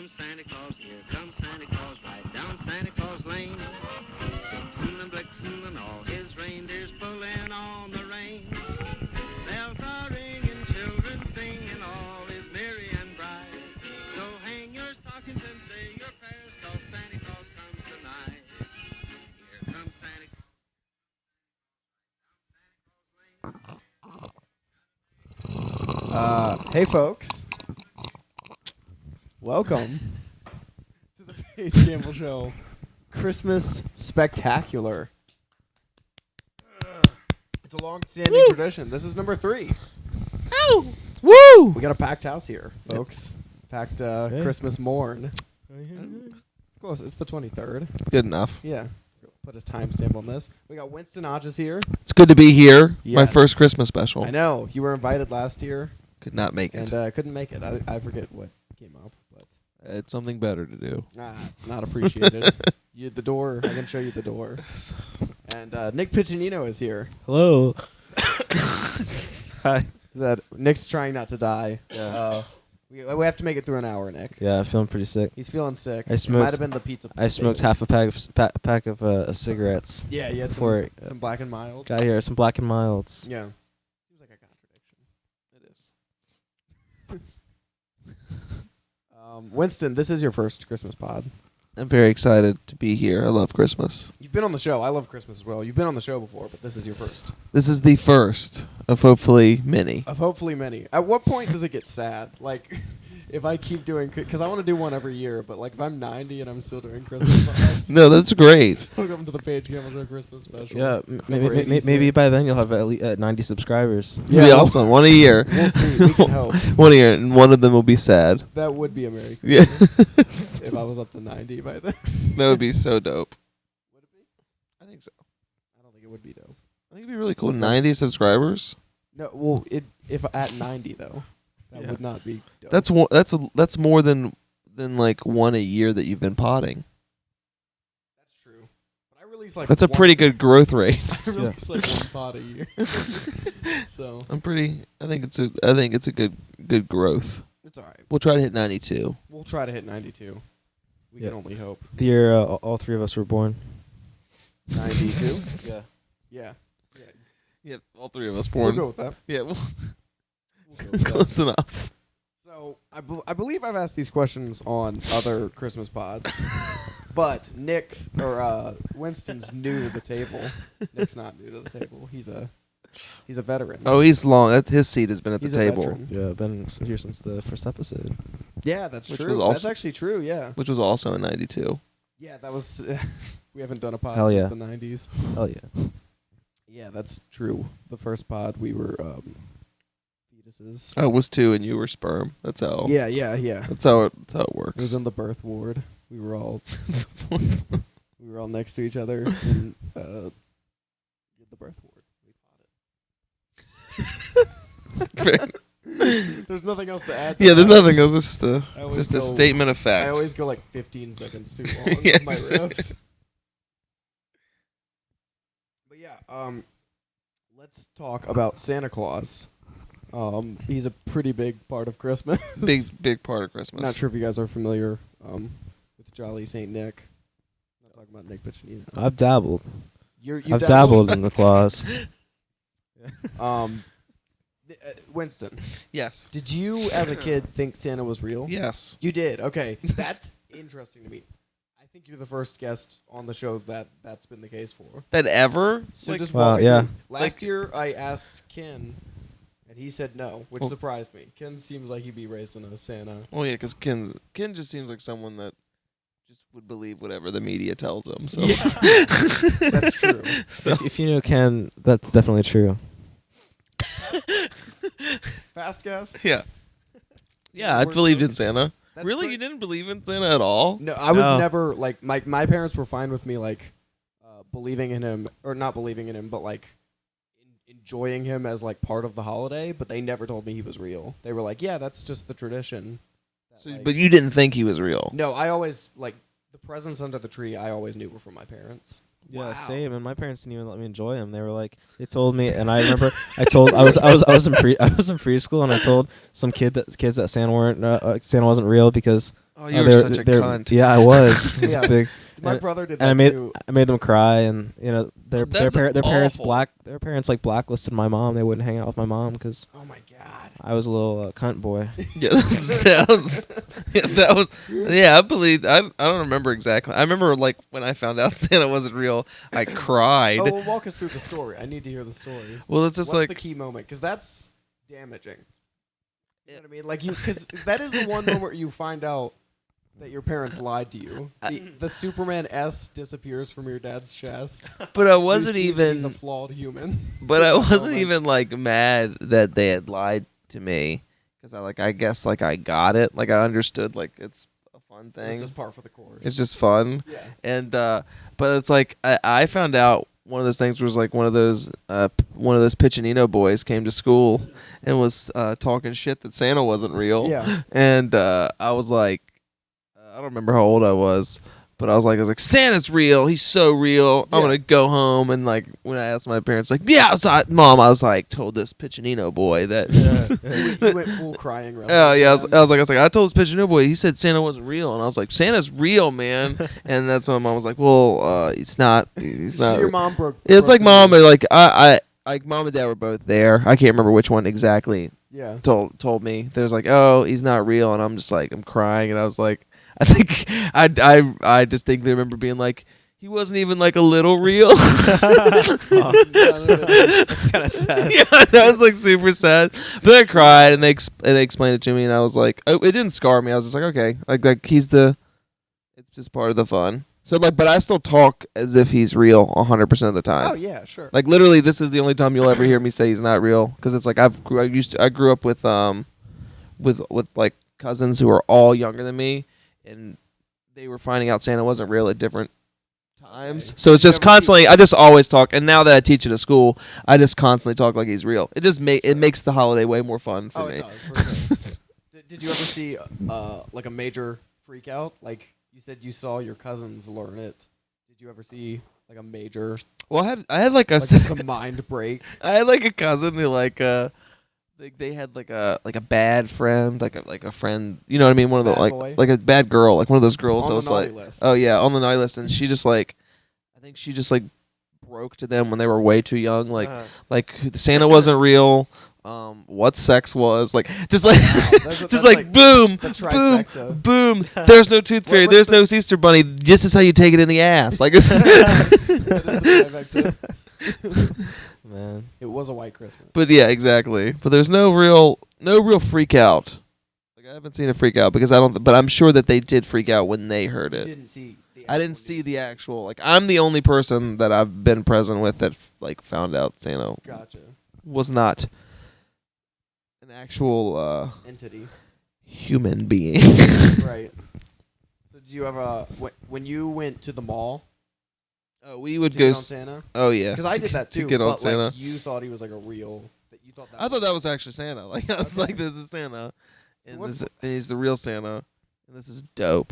comes Santa Claus, here comes Santa Claus, right down Santa Claus Lane. Vixen and Blixen and all his reindeers pulling on the reins. Bells are ringing, children singing, all is merry and bright. So hang your stockings and say your prayers, 'cause Santa Claus comes tonight. Here comes Santa Claus. Hey folks, welcome to the Paige Campbell Show Christmas Spectacular. It's a long-standing tradition. This is number 3. Oh, woo! We got a packed house here, folks. Packed Christmas morn. It's close. It's the 23rd. Good enough. Yeah. Put a timestamp on this. We got Winston Hodges here. It's good to be here. My Yes. first Christmas special. I know you were invited last year Could not make it. and couldn't make it. I forget what came up, but. It's something better to do. It's not appreciated. You the door. I can show you the door. And Nick Piccinino is here. Hello. Hi. That Nick's trying not to die. Yeah. We have to make it through an hour, Nick. Yeah, I'm feeling pretty sick. He's feeling sick. I It smoked- might have been the pizza. I smoked half a pack of cigarettes. Yeah, you had before some Black and Milds. got here. Some Black and Milds. Yeah. Seems like a contradiction. It is. Winston, this is your first Christmas pod. I'm very excited to be here. I love Christmas. You've been on the show. I love Christmas as well. You've been on the show before, but this is your first. This is the first of hopefully many. Of hopefully many. At what point does it get sad? Like, if I keep doing, because I want to do one every year, but like if I'm 90 and I'm still doing Christmas pods, No, that's great. welcome to the Paige Campbell Show Christmas special. Yeah, Number 86. maybe by then you'll have at least 90 subscribers. It'll be awesome. One a year. We'll see. We can hope. One a year, and one of them will be sad. That would be a Merry Yeah. Christmas if I was up to 90 by then. That would be so dope. Would it be? I think so. I don't think it would be though. I think it'd be really cool. 90 subscribers. No, well, if at 90 though, that Yeah. would not be dope. That's more than like one a year that you've been potting. That's true. But I release like That's a pretty good growth rate. I release like one pod a year. So I think it's a good growth. it's all right. We'll try to hit 92. We'll try to hit 92. We Yeah. can only hope. The year all three of us were born. 92. Yeah. Yeah. Yep, all three of us We'll born. go with that. Yeah, well, We'll go with that. close enough. So I believe I've asked these questions on other Christmas pods, but Winston's new to the table. Nick's not new to the table. He's a veteran. Oh, he's long. His seat has been at He's the a table, veteran. Yeah, I've been here since the first episode. Yeah, that's Which true. was That's also- actually true. Yeah. which was also in 92. Yeah, that was. We haven't done a pod Hell since yeah. the 90s. Hell yeah. Yeah, that's true. The first pod we were fetuses. I was 2 and you were sperm. That's how. Yeah. That's how it works. It was in the birth ward. We were all next to each other in the birth ward. There's nothing else to add. To Yeah, there's that. nothing else. It's I always just a go- statement of fact. I always go like 15 seconds too long Yeah, with my exactly. riffs. But yeah, let's talk about Santa Claus. He's a pretty big part of Christmas. big part of Christmas. Not sure if you guys are familiar with Jolly Saint Nick. I'm not talking about Nick Piccinino. I've dabbled. You I've dabbled in the claws. Winston, Yes. did you as a kid think Santa was real? Yes. You did. Okay, that's interesting to me. I think you're the first guest on the show that's been the case for. That ever? So Like, just Wow, walk me yeah. through. Last year I asked Ken, and he said no, which Well- surprised me. Ken seems like he'd be raised in a Santa. well, yeah, because Ken just seems like someone that just would believe whatever the media tells him. So. That's true. So If you know Ken, that's definitely true. Fast guess? yeah. Yeah, I Word believed to in Santa. That's Really? pretty- You didn't believe in Santa at all? No, I was No. never like my parents were fine with me like believing in him or not believing in him, but like enjoying him as like part of the holiday. But they never told me he was real. They were like, "Yeah, that's just the tradition." that, So, like- but you didn't think he was real. no, I always like the presents under the tree. I always knew were from my parents. Yeah, Wow. same. And my parents didn't even let me enjoy them. They were like, they told me, and I remember, I was in preschool, and I told some kids that Santa wasn't real because Oh, you were such a cunt. Yeah, I was. It was Yeah. big. My And- brother did And that too. I made them cry, and their That's parents awful. their parents like blacklisted my mom. They wouldn't hang out with my mom because Oh my god. I was a little cunt boy. Yeah, that was. Yeah, I believe. I don't remember exactly. I remember like when I found out Santa wasn't real, I cried. Oh, well, walk us through the story. I need to hear the story. Well, it's just What's like the key moment? Because that's damaging. You know what I mean? Like because that is the one moment where you find out that your parents lied to you. The Superman S disappears from your dad's chest. but I You wasn't see that he's a even. flawed human. But I wasn't Moment. even like mad that they had lied to me because I guess like I got it. Like I understood like it's a fun thing. It's just par for the course. It's just fun. yeah. And but it's like I found out one of those things was like one of those Piccinino boys came to school and was talking shit that Santa wasn't real. Yeah. And I was like, I don't remember how old I was, but I was like, Santa's real. He's so real. I'm Yeah. gonna go home and like when I asked my parents, like, yeah, Mom, I was like, told this Piccinino boy that. You went full crying. Oh yeah, I was like, I told this Piccinino boy. He said Santa wasn't real, and I was like, Santa's real, man. And that's when my mom was like, well, it's not. He's not. So your mom broke. It's broke like the mom, news. like I like mom and dad were both there. I can't remember which one exactly Yeah. told me. There's like, oh, he's not real, and I'm just like, I'm crying, and I was like, I think I distinctly remember being like, he wasn't even like a little real. That's kind of sad. Yeah, that was like super sad. But I cried, and they explained it to me, and I was like, oh, it didn't scar me. I was just like, okay, like it's just part of the fun. So like, but I still talk as if he's real 100% of the time. Oh yeah, sure. Like literally, this is the only time you'll ever hear me say he's not real, because it's like I grew up with like cousins who are all younger than me, and they were finding out Santa wasn't real at different times. Okay. So it's You just never constantly. I just always talk, and now that I teach at a school, I just constantly talk like he's real. It just it makes the holiday way more fun for Oh, me. it does. For sure. Did you ever see like a major freak out? Like you said, you saw your cousins learn it. Did you ever see like a major Well, I had like a like just a mind break? I had like a cousin who like they had like a bad friend, like a friend, you know what I mean? One of the Bad boy? like a bad girl, like one of those girls On that the was like, naughty list. oh yeah, on the naughty list, and she just like, I think she just like broke to them when they were way too young, like Santa wasn't real, what sex was, like just like That's just like boom, the boom, trifecta. boom. There's no tooth fairy, What- there's no Easter bunny. This is how you take it in the ass, like this. That is the trifecta. Man. It was a white Christmas. But yeah, exactly. But there's no real freak out. Like I haven't seen a freak out because I don't. But I'm sure that they did freak out when they heard You it. didn't see. I didn't see the actual. Like I'm the only person that I've been present with that like found out Santa Gotcha. was not an actual Entity. human being. Right. So did you ever when you went to the mall Oh, we would to go. get on Santa? Oh yeah, Because I did that too. To get on but Santa. like you thought he was like a real. That you thought that. I thought that was actually Santa. Like I was Okay. like, this is Santa, So and, what's this, and he's the real Santa, and this is dope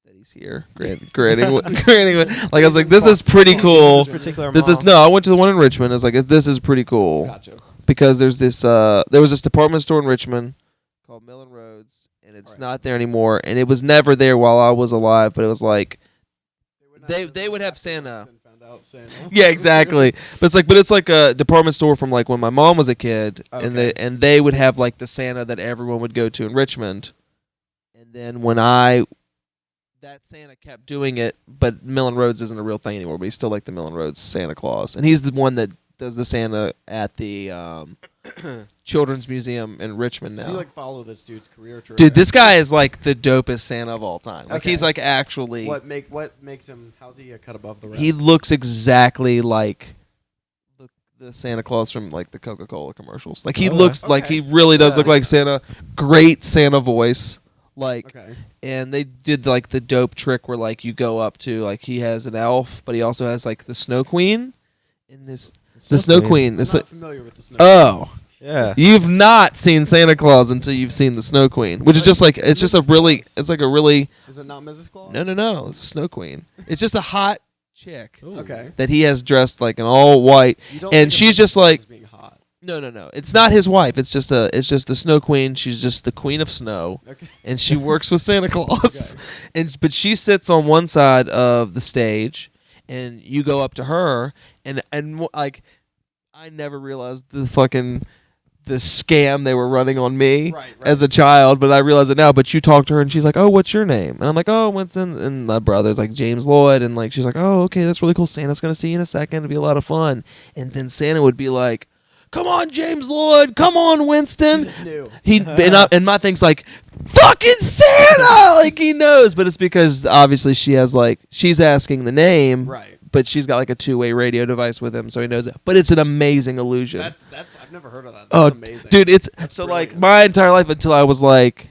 that he's here. Granting, like I was like, this is pretty cool. This particular This is mall. I went to the one in Richmond. I was like, this is pretty cool Gotcha. because there was this department store in Richmond called Mill and Rhodes, and it's Right. not there anymore, and it was never there while I was alive. But it was like, They would have Santa. Santa. yeah, exactly. But it's like a department store from like when my mom was a kid, Okay. and they would have like the Santa that everyone would go to in Richmond, and then when that Santa kept doing it, but Millen Rhodes isn't a real thing anymore, but he's still like the Millen Rhodes Santa Claus, and he's the one that does the Santa at the Children's Museum in Richmond now. So you like follow this dude's career trajectory. Dude, this guy is like the dopest Santa of all time. Like Okay. he's like actually. What makes him? How's he a cut above the rest? He looks exactly like the Santa Claus from like the Coca-Cola commercials. Like he Okay. looks like he really does look like Santa. Great Santa voice. Like Okay. and they did like the dope trick where like you go up to like he has an elf, but he also has like the Snow Queen in this the Snow Queen. I'm It's not like, familiar with the snow. oh. Yeah. You've not seen Santa Claus until you've seen the Snow Queen, which is just like it's just a really it's like a really Is it not Mrs. Claus? no, it's Snow Queen. It's just a hot chick Okay. that he has dressed like in all white. You don't And think of she's Mrs. just Claus like- as being hot. No. It's not his wife. It's just the Snow Queen. She's just the Queen of Snow, Okay. and she works with Santa Claus. Okay. But she sits on one side of the stage, and you go up to her, and like I never realized the scam they were running on me Right. as a child, but I realize it now. But you talk to her, and she's like, "Oh, what's your name?" And I'm like, "Oh, Winston." And my brother's like James Lloyd, and like she's like, "Oh, okay, that's really cool. Santa's gonna see you in a second. It'll be a lot of fun." And then Santa would be like, "Come on, James Lloyd. Come on, Winston." Just knew. And my thing's like, "Fucking Santa!" Like he knows, but it's because obviously she's asking the name, Right. but she's got like a two-way radio device with him, so he knows it. But it's an amazing illusion. That's I've never heard of that. That's amazing. Dude, it's That's so brilliant. like my entire life until I was like,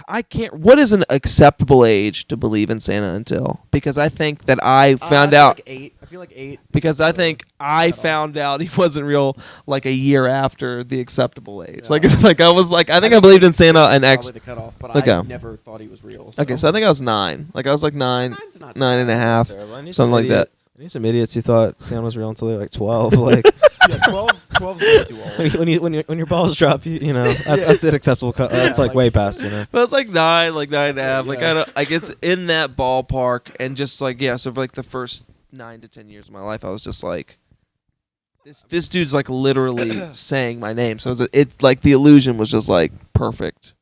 I can't. What is an acceptable age to believe in Santa until? Because I think that I found out. Like 8. I feel like 8. Because I think I found out he wasn't real like a year after the acceptable age. Yeah. Like I was like I think I believed in Santa and that's actually. probably the cutoff, but Okay. I never thought he was real. So. Okay, so I think I was 9. Like I was like 9, Nine's not 9 and a half, Terrible. I knew something like that. I knew some idiots who thought Santa was real until they were like 12. Like Yeah, 12's way too old. when your balls drop, you know that's an acceptable. That's like way past, you know. But it's like 9, like 9 and a half. Like Yeah. I it's in that ballpark, and just like so for like the first 9 to 10 years of my life, I was just like, this dude's like literally saying my name. So it's like the illusion was just like perfect.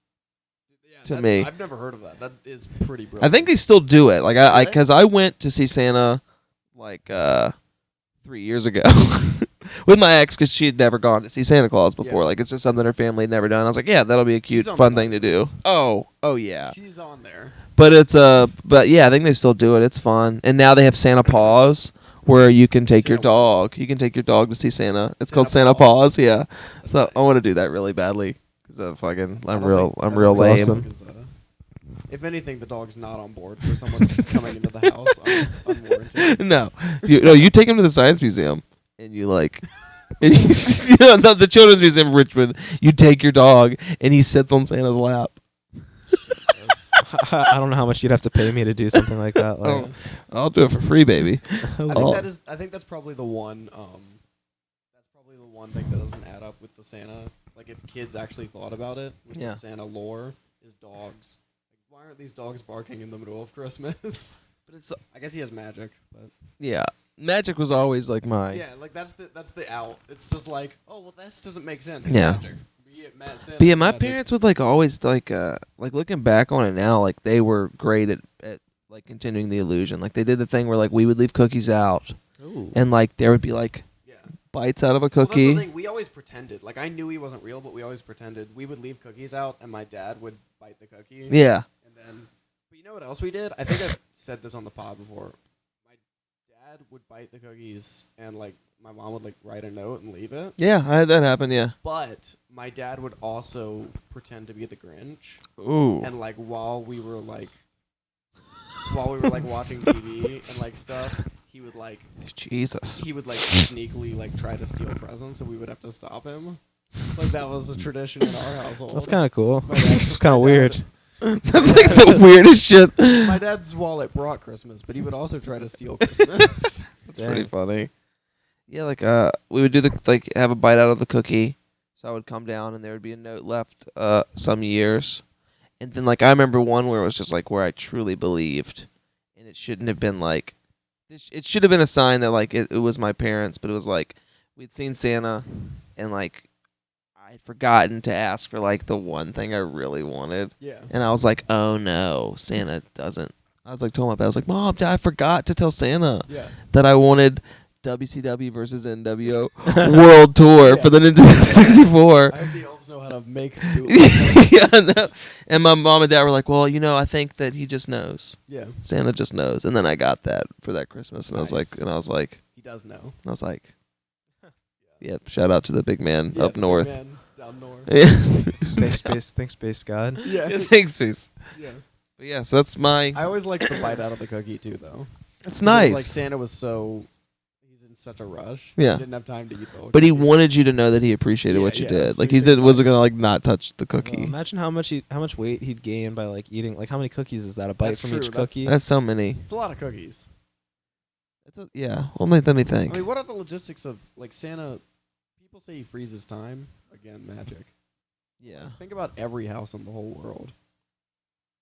To me. I've never heard of that. That is pretty I brilliant. think they still do it. Like Really? because I went to see Santa like 3 years ago with my ex because she had never gone to see Santa Claus before. Yeah. Like it's just something her family had never done. I was like, yeah, that'll be a cute, She's on fun my thing to bucket do. list. Oh yeah. She's on there. But it's but yeah, I think they still do it. It's fun. And now they have Santa Paws where you can take your Santa what? dog. You can take your dog to see Santa. It's Santa called Santa Paws. Paws. Yeah. That's So nice. I want to do that really badly because I'm I don't real think that lame. looks awesome. Because, if anything, the dog's not on board for someone coming into the house unwarranted. No, you take him to the science museum and you like, and the children's museum in Richmond. You take your dog and he sits on Santa's lap. I don't know how much you'd have to pay me to do something like that. Like, Oh, I'll do it for free, baby. I think that's probably the one. That's probably the one thing that doesn't add up with the Santa. Like if kids actually thought about it with Yeah. the Santa lore, is dogs. Like, why aren't these dogs barking in the middle of Christmas? But it's I guess he has magic, but yeah, magic was always like my yeah, like that's the out. It's just like, oh well, this doesn't make sense. Yeah. Magic. Be it Santa, But yeah, my magic. parents would like always like looking back on it now, like they were great at like continuing the illusion. Like they did the thing where like we would leave cookies out ooh. and like there would be like Yeah. bites out of a Well, that's cookie. the thing. We always pretended. Like I knew he wasn't real, but we always pretended. We would leave cookies out, and my dad would bite the cookie. Yeah. And then, but you know what else we did? I think I've said this on the pod before. My dad would bite the cookies, and like my mom would like write a note and leave it. Yeah, I had that happen, yeah. But my dad would also pretend to be the Grinch, Ooh. and like while we were like watching TV and like stuff, he would like Jesus. sneakily like try to steal presents, and we would have to stop him. Like that was a tradition in our household. That's kind of cool. My dad's- It's kind of my weird. dad- That's like the weirdest shit. My dad's wallet brought Christmas, but he would also try to steal Christmas. That's Dang. pretty funny. Yeah, like we would do have a bite out of the cookie. So I would come down and there would be a note left some years. And then like I remember one where it was just like where I truly believed, and it shouldn't have been like it should have been a sign that like it was my parents, but it was like we'd seen Santa and like I'd forgotten to ask for like the one thing I really wanted. Yeah. And I was like, "Oh no, Santa doesn't." I was like told my dad, I was like, "Mom, Dad, I forgot to tell Santa Yeah. that I wanted WCW versus NWO World Tour Yeah. for the Nintendo 64." I hope the elves know how to make bootleg. Yeah, no. And my mom and dad were like, "Well, I think that he just knows. Yeah. Santa just knows." And then I got that for that Christmas, and Nice. I was like, He does know. "Yep." Shout out to the big man Yeah, up the big north. man down north. Yeah. Thanks, Space God. Yeah. Thanks, peace. Yeah. But yeah, so that's my. I always liked the bite out of the cookie too, though. It's 'Cause it was nice. like Santa was he's in such a rush. Yeah. He didn't have time to eat the whole But he cookie. wanted you to know that he appreciated Yeah, what you yeah, did. so Like he he didn't wasn't like- gonna like not touch the Well, cookie. imagine how much weight he'd gain by like eating. Like how many cookies is that? A bite That's from true, each that's- cookie. That's so many. It's a lot of cookies. Yeah. Well, let me think. I mean, what are the logistics of like Santa? People say he freezes time. Again, magic. Yeah. Think about every house in the whole world.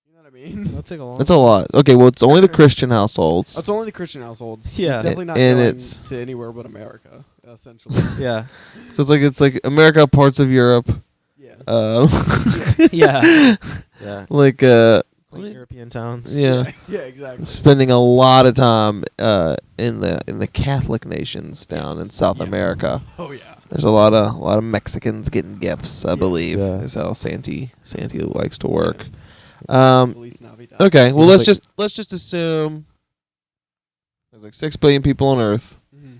You know what I mean? That'll take a long. That's a lot. Okay, well, it's only the Christian households. It's only the Christian households. Yeah. He's definitely not And going it's- to anywhere but America, essentially. Yeah. So it's like America, parts of Europe. Yeah. Yeah. Yeah. Like Like European towns. yeah. Yeah, exactly. Spending a lot of time in the Catholic nations down in South Yeah. America. Oh yeah. There's a lot of Mexicans getting gifts, I believe. Yeah. Is how Santi likes to work. Feliz Navidad. Okay, well He's let's just assume there's like 6 billion people on Earth. Mhm.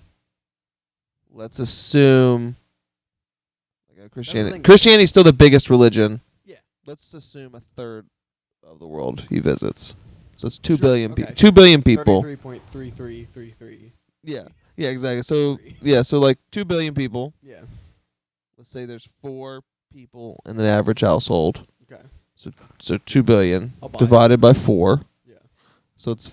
Let's assume the Christianity. thing. Christianity's still the biggest religion. Yeah. Let's assume a third of the world he visits. So it's 2 Sure, billion okay. people. 2 billion people. 33.3333. Yeah. Yeah, exactly. So like 2 billion people. Yeah. Let's say there's 4 people in an average household. Okay. So 2 billion I'll buy it. divided by 4. Yeah. So it's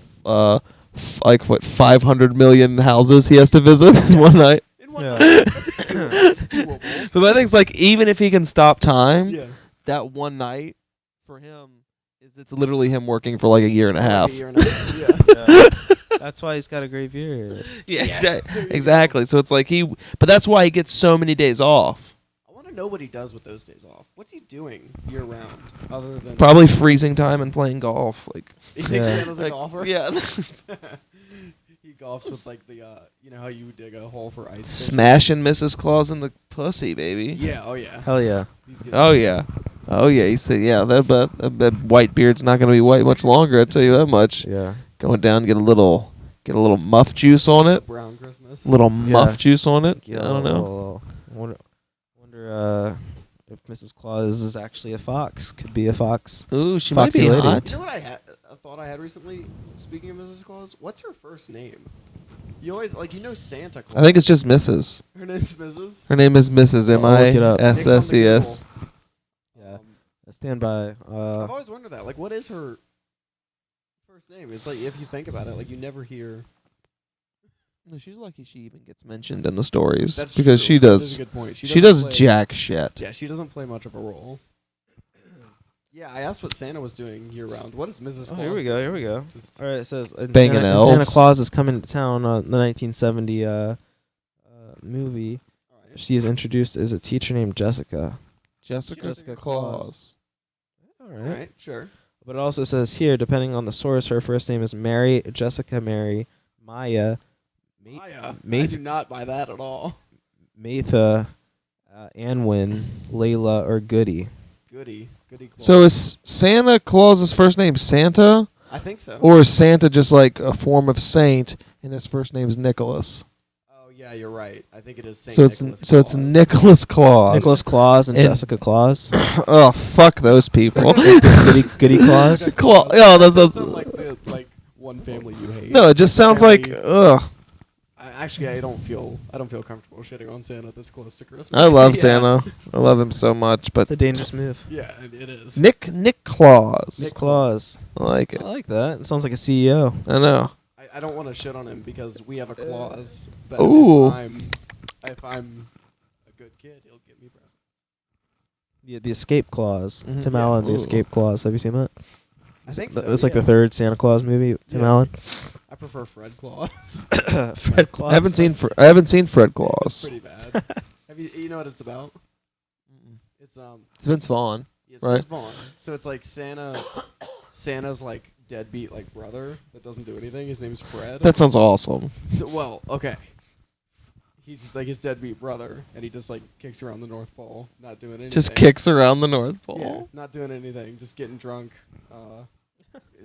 like what 500 million houses he has to visit in one night. In one Yeah. night. That's doable. But I think it's like even if he can stop time, Yeah. that one night for him it's literally him working for like a year and a half. Like a year and a half. Yeah. Yeah. That's why he's got a great beard. Yeah, There you exactly. So it's like but that's why he gets so many days off. I want to know what he does with those days off. What's he doing year round other than Probably freezing time and playing golf. Like He thinks Yeah. Santa's a like, golfer. yeah, He golfs with like the you know how you dig a hole for ice. fish? smashing Mrs. Claus in the pussy, baby. Yeah. Oh yeah. Hell yeah. He's getting Oh yeah, oh yeah. He said, yeah, that white beard's not gonna be white much longer. I tell you that much. Yeah. Going down, get a little muff juice on it. Brown Christmas. Little Yeah. muff juice on it. I don't know. Wonder if Mrs. Claus is actually a fox. Could be a fox. Ooh, she Foxy might be lady. hot. You know what I thought I had recently? Speaking of Mrs. Claus, what's her first name? You always Santa Claus. I think it's just Mrs. her name's Mrs. Her name is Mrs. I'll look it up. MISSES. Yeah. Um, Stand by. I've always wondered that. Like, what is her first name? It's like if you think about it, like you never hear. No, she's lucky she even gets mentioned in the stories That's because true. she That is does. a good point. She does play- jack shit. Yeah, she doesn't play much of a role. Yeah, I asked what Santa was doing year round. What is Mrs. Claus? Here we go. doing? Here we go. Just- All right. It says Banging Santa, elves. Santa Claus is coming to town. The 1970 movie. all right. She is introduced as a teacher named Jessica. Jessica Claus. Claus. All All right. right, sure. But it also says here, depending on the source, her first name is Mary, Jessica Mary, Maya, I Math- do not buy that at all. Matha, Anwin, Layla, or Goody. Goody Claus. So is Santa Claus's first name Santa, I think so. or is Santa just like a form of saint and his first name's Nicholas? Oh yeah, you're right. I think it is Saint So it's Nicholas it's Claus. Nicholas Claus. Nicholas Claus and And- Jessica Claus. Oh fuck those people. Goody Claus. Jessica Claus. Claus. Yeah, That that's sound like the one family you hate. no. It just sounds like ugh. I don't feel comfortable shitting on Santa this close to Christmas. I love Yeah. Santa. I love him so much, but It's a dangerous move. Yeah, it is. Nick Claus. Nick Claus. I like I it. like that. It sounds like a CEO. I know. I don't want to shit on him because we have a clause that Ooh. if I'm a good kid, he'll give me presents. The Escape Clause. Mhm. Tim Yeah. Allen, The Ooh. Escape Clause. Have you seen that? I think It's so. like the third Santa Claus movie. Tim Yeah. Allen. I prefer Fred Claus. Fred Claus. I haven't seen Fred It's Claus. pretty bad. Have you know what it's about? It's It's Vince Vaughn. It's right. Vince Vaughn. So it's like Santa's like deadbeat like brother that doesn't do anything. His name's Fred. That sounds awesome. So, well, okay. He's like his deadbeat brother, and he just like kicks around the North Pole, not doing anything. Just kicks around the North Pole. Yeah, not doing anything, just getting drunk,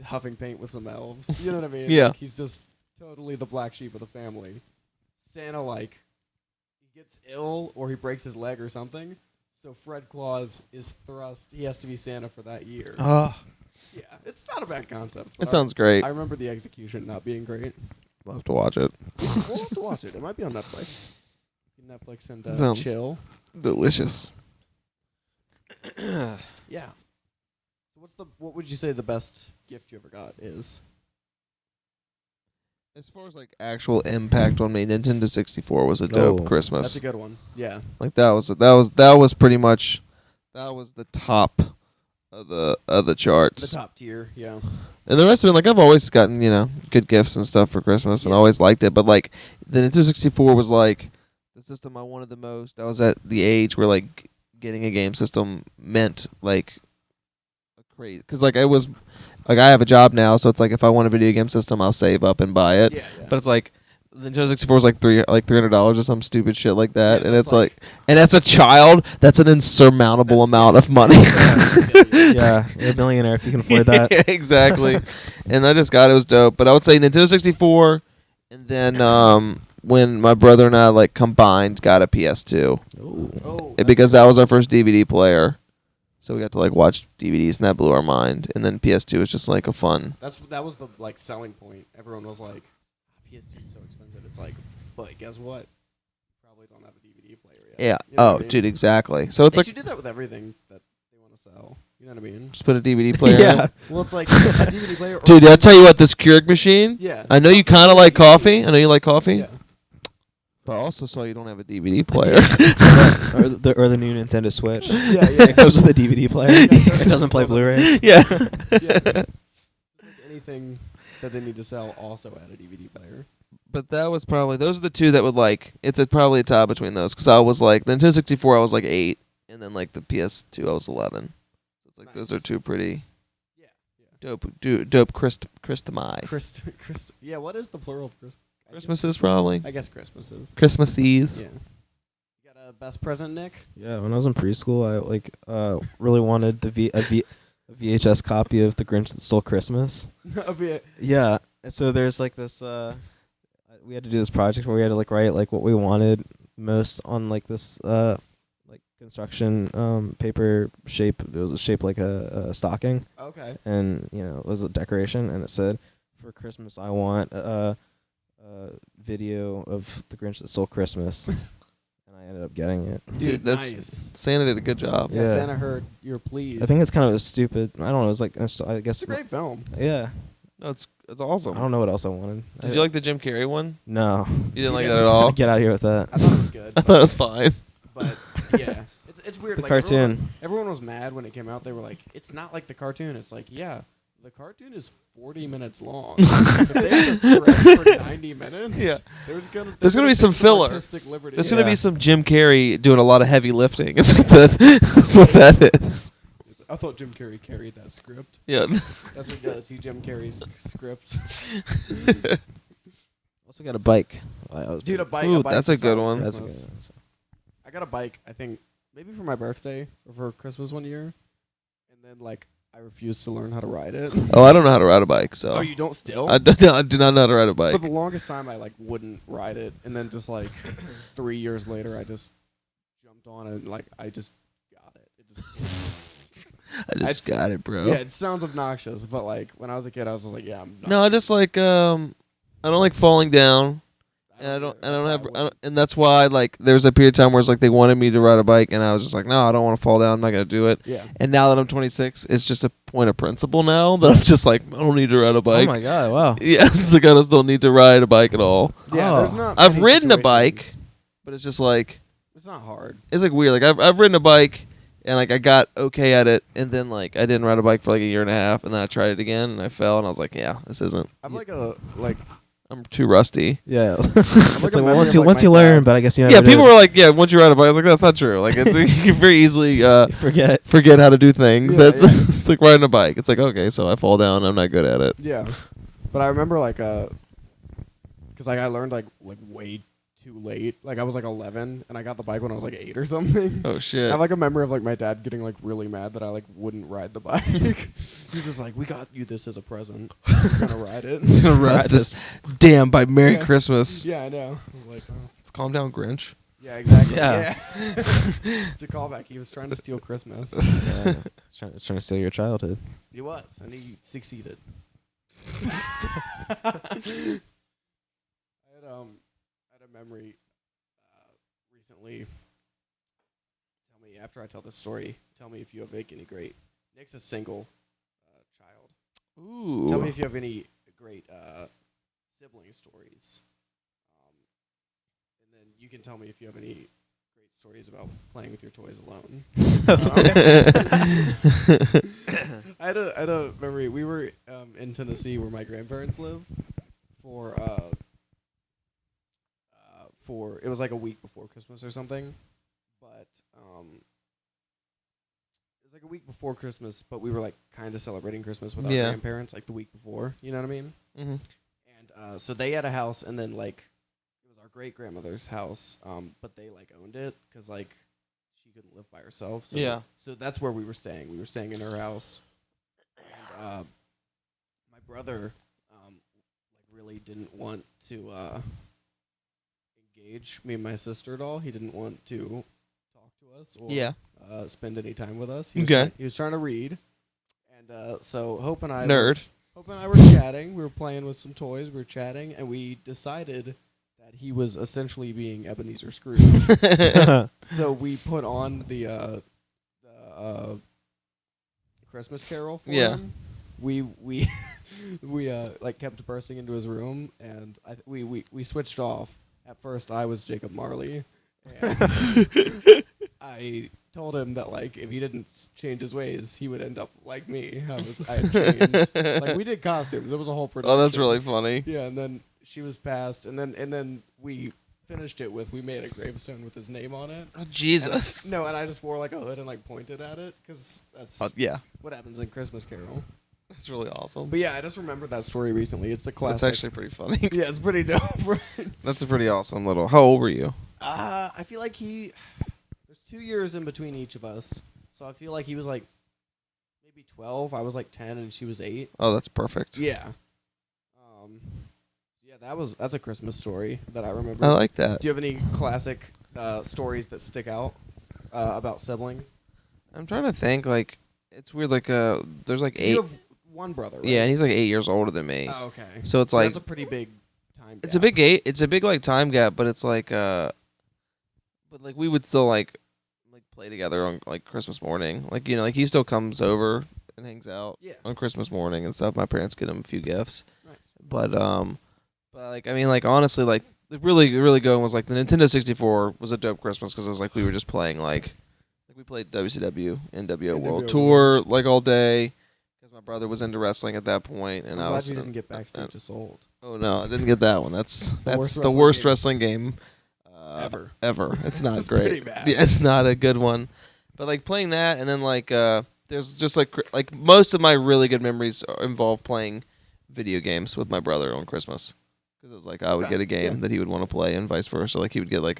huffing paint with some elves. You know what I mean? Yeah. Like, he's just totally the black sheep of the family. Santa, like, he gets ill or he breaks his leg or something, so Fred Claus is thrust. He has to be Santa for that year. Oh, Yeah, it's not a bad concept. it but sounds great. I remember the execution not being great. Love to watch it. We'll have to watch it. It might be on Netflix. Netflix and Sounds- chill. Delicious. Yeah. So what would you say the best gift you ever got is? As far as like actual impact on me, Nintendo 64 was a dope Oh, Christmas. That's a good one. Yeah. Like that was pretty much the top of the charts. The top tier. Yeah. And the rest of it, like I've always gotten good gifts and stuff for Christmas, and Yeah. always liked it. But like the Nintendo 64 was like the system I wanted the most. I was at the age where like getting a game system meant like a crazy, because like I was. Like I have a job now, so it's like if I want a video game system, I'll save up and buy it. Yeah. But it's like the Nintendo 64 was like $300 or some stupid shit like that, Yeah, and that's it's like, and as a child, that's an insurmountable amount of money. Yeah, you're a millionaire if you can afford that. Exactly. And I just got it was dope. But I would say Nintendo 64, and then when my brother and I like combined got a PS2 Oh. because that was our first DVD player. So we got to like watch DVDs, and that blew our mind. And then PS2 was just like a fun. That was the like selling point. Everyone was like, PS2 is so expensive. It's like, but guess what? You probably don't have a DVD player yet. Yeah. You know what Oh, I mean? dude, exactly. So it's They like should do that with everything that they want to sell. You know what I mean? just put a DVD player. Yeah. in. Well, it's like a DVD player. Or Dude, I'll something. tell you what, this Keurig machine. Yeah. I know you something kind of that like you- coffee. I know you like coffee. Yeah. But I also saw you don't have a DVD player. or the new Nintendo Switch. Yeah. It goes with a DVD player. Yeah, It doesn't play Blu-rays. Yeah. Yeah. Just like anything that they need to sell also add a DVD player. But that was probably, those are the two that would like, probably a tie between those. Because I was like, the Nintendo 64, I was like 8. And then like the PS2, I was 11. So it's like those are Nice. two pretty Yeah. dope Christmas. Yeah, what is the plural of Christmas? Christmases probably. I guess Christmas is. Christmases. Yeah. You got a best present, Nick? Yeah, when I was in preschool, I really wanted a VHS copy of The Grinch That Stole Christmas. Yeah, and so there's like this. We had to do this project where we had to like write like what we wanted most on like this like construction paper shape. It was shaped like a stocking, Okay. and it was a decoration, and it said, "For Christmas, I want a video of The Grinch That Stole Christmas." And I ended up getting it. Dude, that's nice. Santa did a good job. Yeah, Yeah. Santa heard you're pleased. I think it's kind of a stupid. I don't know. It was like I guess it's a great film. Yeah, No, it's I awesome. don't know what else I wanted. Did you like the Jim Carrey one? No, You didn't like Yeah. that at all? get out of here with that. I thought it was good. I thought it was fine. But yeah, it's weird. The like, cartoon. Everyone was mad when it came out. They were like, "It's not like the cartoon." It's like, yeah, the cartoon is 40 minutes long. If they had a script for 90 minutes, Yeah. there's gonna be some take filler. artistic liberty. There's Yeah. gonna be some Jim Carrey doing a lot of heavy lifting. Is what that's what that is. I thought Jim Carrey carried that script. Yeah. That's what he does. He Jim Carrey's scripts. Also got a bike. Dude, a bike. Ooh, a bike that's to a good celebrate one. That's a Christmas. good one. I got a bike, I think, maybe for my birthday or for Christmas one year. And then, like, I refused to learn how to ride it. Oh, I don't know how to ride a bike, so Oh, you don't still? I do not know how to ride a For bike. the longest time, I, like, wouldn't ride it. And then just, like, 3 years later, I just jumped on it and, like, I just got it. It just, I just got it, bro. yeah, it sounds obnoxious, but, like, when I was a kid, I was just like, yeah, I'm not. No, I just like I don't like falling down. And and that's why like there was a period of time where it's like they wanted me to ride a bike, and I was just like, no, I don't want to fall down. I'm not gonna do it. Yeah. And now that I'm 26, it's just a point of principle now that I'm just like, I don't need to ride a bike. Oh my god! Wow. Yeah, it's like I just don't need to ride a bike at all. Yeah, Oh. there's not. I've many ridden a situations- bike, but it's just like It's not hard. it's like weird. Like I've ridden a bike, and like I got okay at it, and then like I didn't ride a bike for like a year and a half, and then I tried it again, and I fell, and I was like, yeah, this isn't. I'm I'm too rusty. Yeah. like It's a like memory once of, you like, once my you learn, dad. but I guess you Yeah, never people did. were like, yeah, once you ride a bike, I was like, that's not true. Like it's you can very easily Forget. forget how to do things. Yeah, That's yeah. it's like riding a bike. It's like okay, so I fall down, I'm not good at it. Yeah, but I remember like because like I learned like way too late. Like I was like 11 and I got the bike when I was like 8 or something. Oh I shit. have like a memory of like my dad getting like really mad that I like wouldn't ride the bike. He's just like, we got you this as a present. You're gonna ride it. I'm gonna ride this damn by Merry Yeah. Christmas. Yeah, I know. I was like, Let's calm down, Grinch. yeah, exactly. Yeah. It's a callback. He was trying to steal Christmas. Yeah. It's trying to steal your childhood. He was, and he succeeded. I had a memory recently. Tell me after I tell this story. Tell me if you have like, any great. Nick's a single child. Ooh. Tell me if you have any great sibling stories. And then you can tell me if you have any great stories about playing with your toys alone. I had a memory. We were in Tennessee where my grandparents live for it was like a week before Christmas or something, but it was like a week before Christmas, but we were like kind of celebrating Christmas with our grandparents like the week before. You know what I mean? Mm-hmm. And so they had a house, and then like it was our great grandmother's house, but they like owned it because like she couldn't live by herself. So so that's where we were staying. We were staying in her house, and my brother like really didn't want to engage me and my sister at all. He didn't want to talk to us or spend any time with us. He was trying to read, and so Hope and I were chatting. We were playing with some toys. We were chatting, and we decided that he was essentially being Ebenezer Scrooge. So we put on the Christmas Carol for him. We like kept bursting into his room, and we switched off. At first, I was Jacob Marley, and I told him that like if he didn't change his ways, he would end up like me. I had chains. Like we did costumes. It was a whole production. Oh, that's really funny. Yeah, and then she was passed, and then we finished it with we made a gravestone with his name on it. Oh, Jesus. And I just wore like a hood and like pointed at it because that's what happens in Christmas Carol. That's really awesome. But yeah, I just remembered that story recently. It's a classic. That's actually pretty funny. Yeah, it's pretty dope. Right? That's a pretty awesome little. How old were you? I feel like there's 2 years in between each of us, so I feel like he was like maybe 12. I was like 10, and she was 8. Oh, that's perfect. Yeah. Yeah, that's a Christmas story that I remember. I like that. Do you have any classic stories that stick out about siblings? I'm trying to think. Like, it's weird. Like, there's like 8. You have one brother, right? Yeah, and he's like 8 years older than me. Oh, okay. So it's like that's a pretty big time gap. It's a big It's a big like time gap, but it's like but like we would still like play together on like Christmas morning. Like like he still comes over and hangs out on Christmas morning and stuff. My parents get him a few gifts. Nice. But like I mean like honestly like the really good one was like the Nintendo 64 was a dope Christmas because it was like we were just playing like we played WCW NWO World Tour like all day. My brother was into wrestling at that point, and I'm glad you didn't get Backstage Assault. Oh no, I didn't get that one. That's the worst wrestling game ever. It's not it's great. Pretty bad. Yeah, it's not a good one. But like playing that, and then like there's just like most of my really good memories involve playing video games with my brother on Christmas because it was like I would get a game that he would want to play, and vice versa. Like he would get like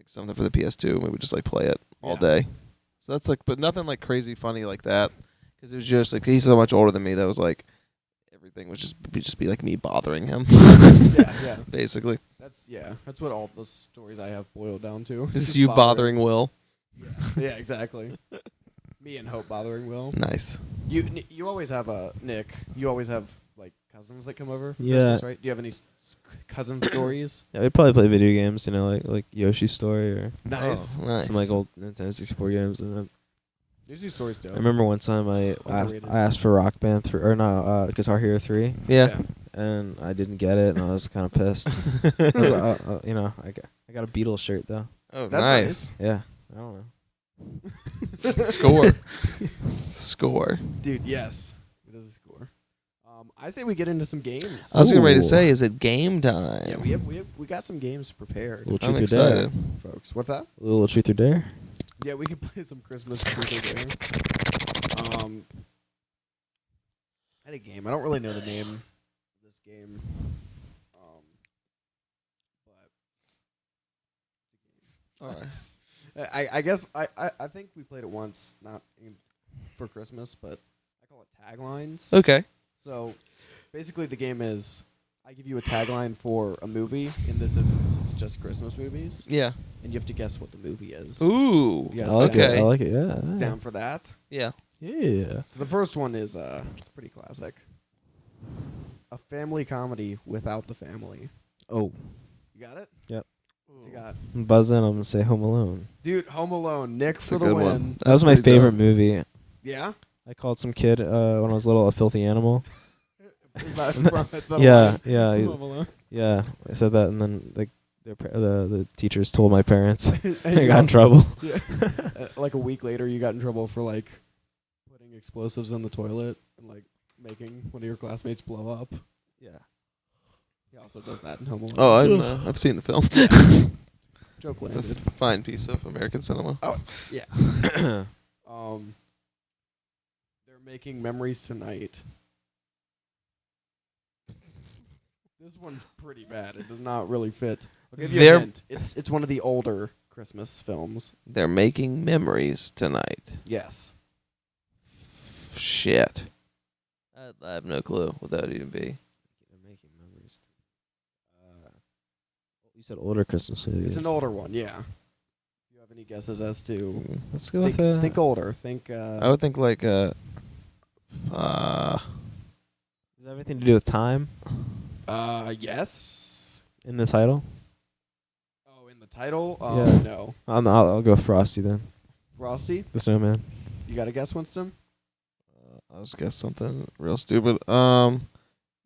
something for the PS2, and we would just like play it all day. So that's like, but nothing like crazy funny like that. Because it was just like he's so much older than me that was like everything was just be like me bothering him. yeah. Basically. That's what all the stories I have boiled down to. Just you bothering Will. Yeah, exactly. Me and Hope bothering Will. Nice. You always have Nick. You always have like cousins that come over for Yeah. Christmas, right? Do you have any cousin stories? Yeah, we'd probably play video games, like Yoshi's Story or Nice. Oh, nice. some like old Nintendo 64 games. And Yoshi's Story's dope. I remember one time I asked for Rock Band 3 or no Guitar Hero 3. Yeah. And I didn't get it, and I was kind of pissed. I was like, I got a Beatles shirt though. Oh, that's nice. Yeah, I don't know. Score. Dude, yes. It is a score. I say we get into some games. I was getting ready to say, is it game time? Yeah, we got some games prepared. Little I'm Truth or Dare, excited. Folks. What's that? a little Truth or Dare. Yeah, we can play some Christmas Truth or Dare. I had a game. I don't really know the name of this game. All right. I guess I think we played it once, not for Christmas, but I call it taglines. Okay. So basically the game is I give you a tagline for a movie. In this instance, it's just Christmas movies. Yeah. And you have to guess what the movie is. Ooh. You guys I like okay. it. I like it. Yeah. down for that? Yeah. Yeah. So the first one is it's pretty classic. A family comedy without the family. Oh, You got it? Yep. What you got? I'm buzzing. I'm gonna say Home Alone. Dude, Home Alone. Nick That's for a the good win. one. That was my pretty favorite dope. movie. Yeah? I called some kid when I was little a filthy animal. Is that from Yeah, Home Alone? yeah. I said that, and then like the teachers told my parents. And I you got in also- trouble. Yeah. Like a week later, you got in trouble for like putting explosives in the toilet and like making one of your classmates blow up. Yeah. He also does that in Home Alone. Oh, I've seen the film. Joke It's a landed. fine piece of American cinema. Oh, it's, yeah. They're making memories tonight. This one's pretty bad. It does not really fit. I'll give you a hint. It's one of the older Christmas films. They're making memories tonight. Yes. Shit. I have no clue what that would even be. They're making memories. You said older Christmas movies. It's an older one, yeah. Do you have any guesses as to... Let's go with think older. Think... I would think like Does it have anything to do with time yes. in the title? Oh, in the title? Yeah. No. I'll go Frosty then. Frosty? The Snowman. You got to guess, Winston? I was guess something real stupid.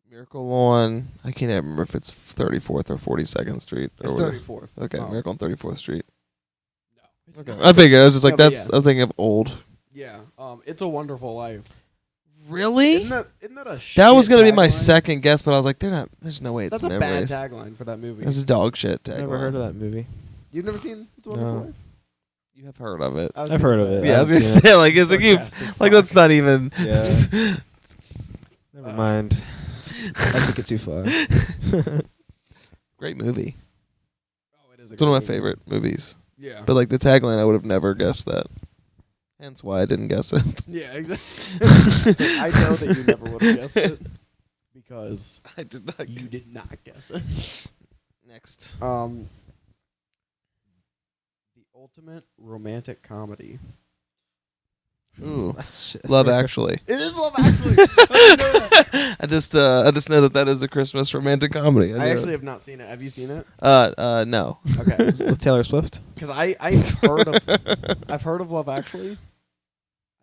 Miracle on I can't even remember if it's 34th or 42nd Street. It's or whatever. 34th. Okay, Oh. Miracle on 34th Street. No. It's Okay, not. I figured. I was just like, No, but that's. yeah. I was thinking of old. Yeah. It's a Wonderful Life. Really? Isn't that a That was shit gonna be my tagline? second guess, but I was like, they're not. There's no way it's That's a bad memories. tagline for that movie. It's a dog shit tagline. Never heard of that movie. You've never seen It's a Wonderful No. Life? You have heard of it. I was I've gonna heard of say. it. Yeah, I was haven't gonna seen say like it's like you Sarcastic like fuck. that's not even. Yeah. Never mind. I took it too far. Great movie. Oh, it is a It's one of my great movie. favorite movies. Yeah. But like the tagline, I would have never guessed that. Hence why I didn't guess it. Yeah, exactly. It's like, I know that you never would have guessed it because I did not. you did not guess it. Next. The ultimate romantic comedy. Ooh. That's shit. Love Actually. It is Love Actually. I didn't know that. I just know that is a Christmas romantic comedy. I actually have not seen it. Have you seen it? No. Okay. With Taylor Swift. Because I've heard of Love Actually.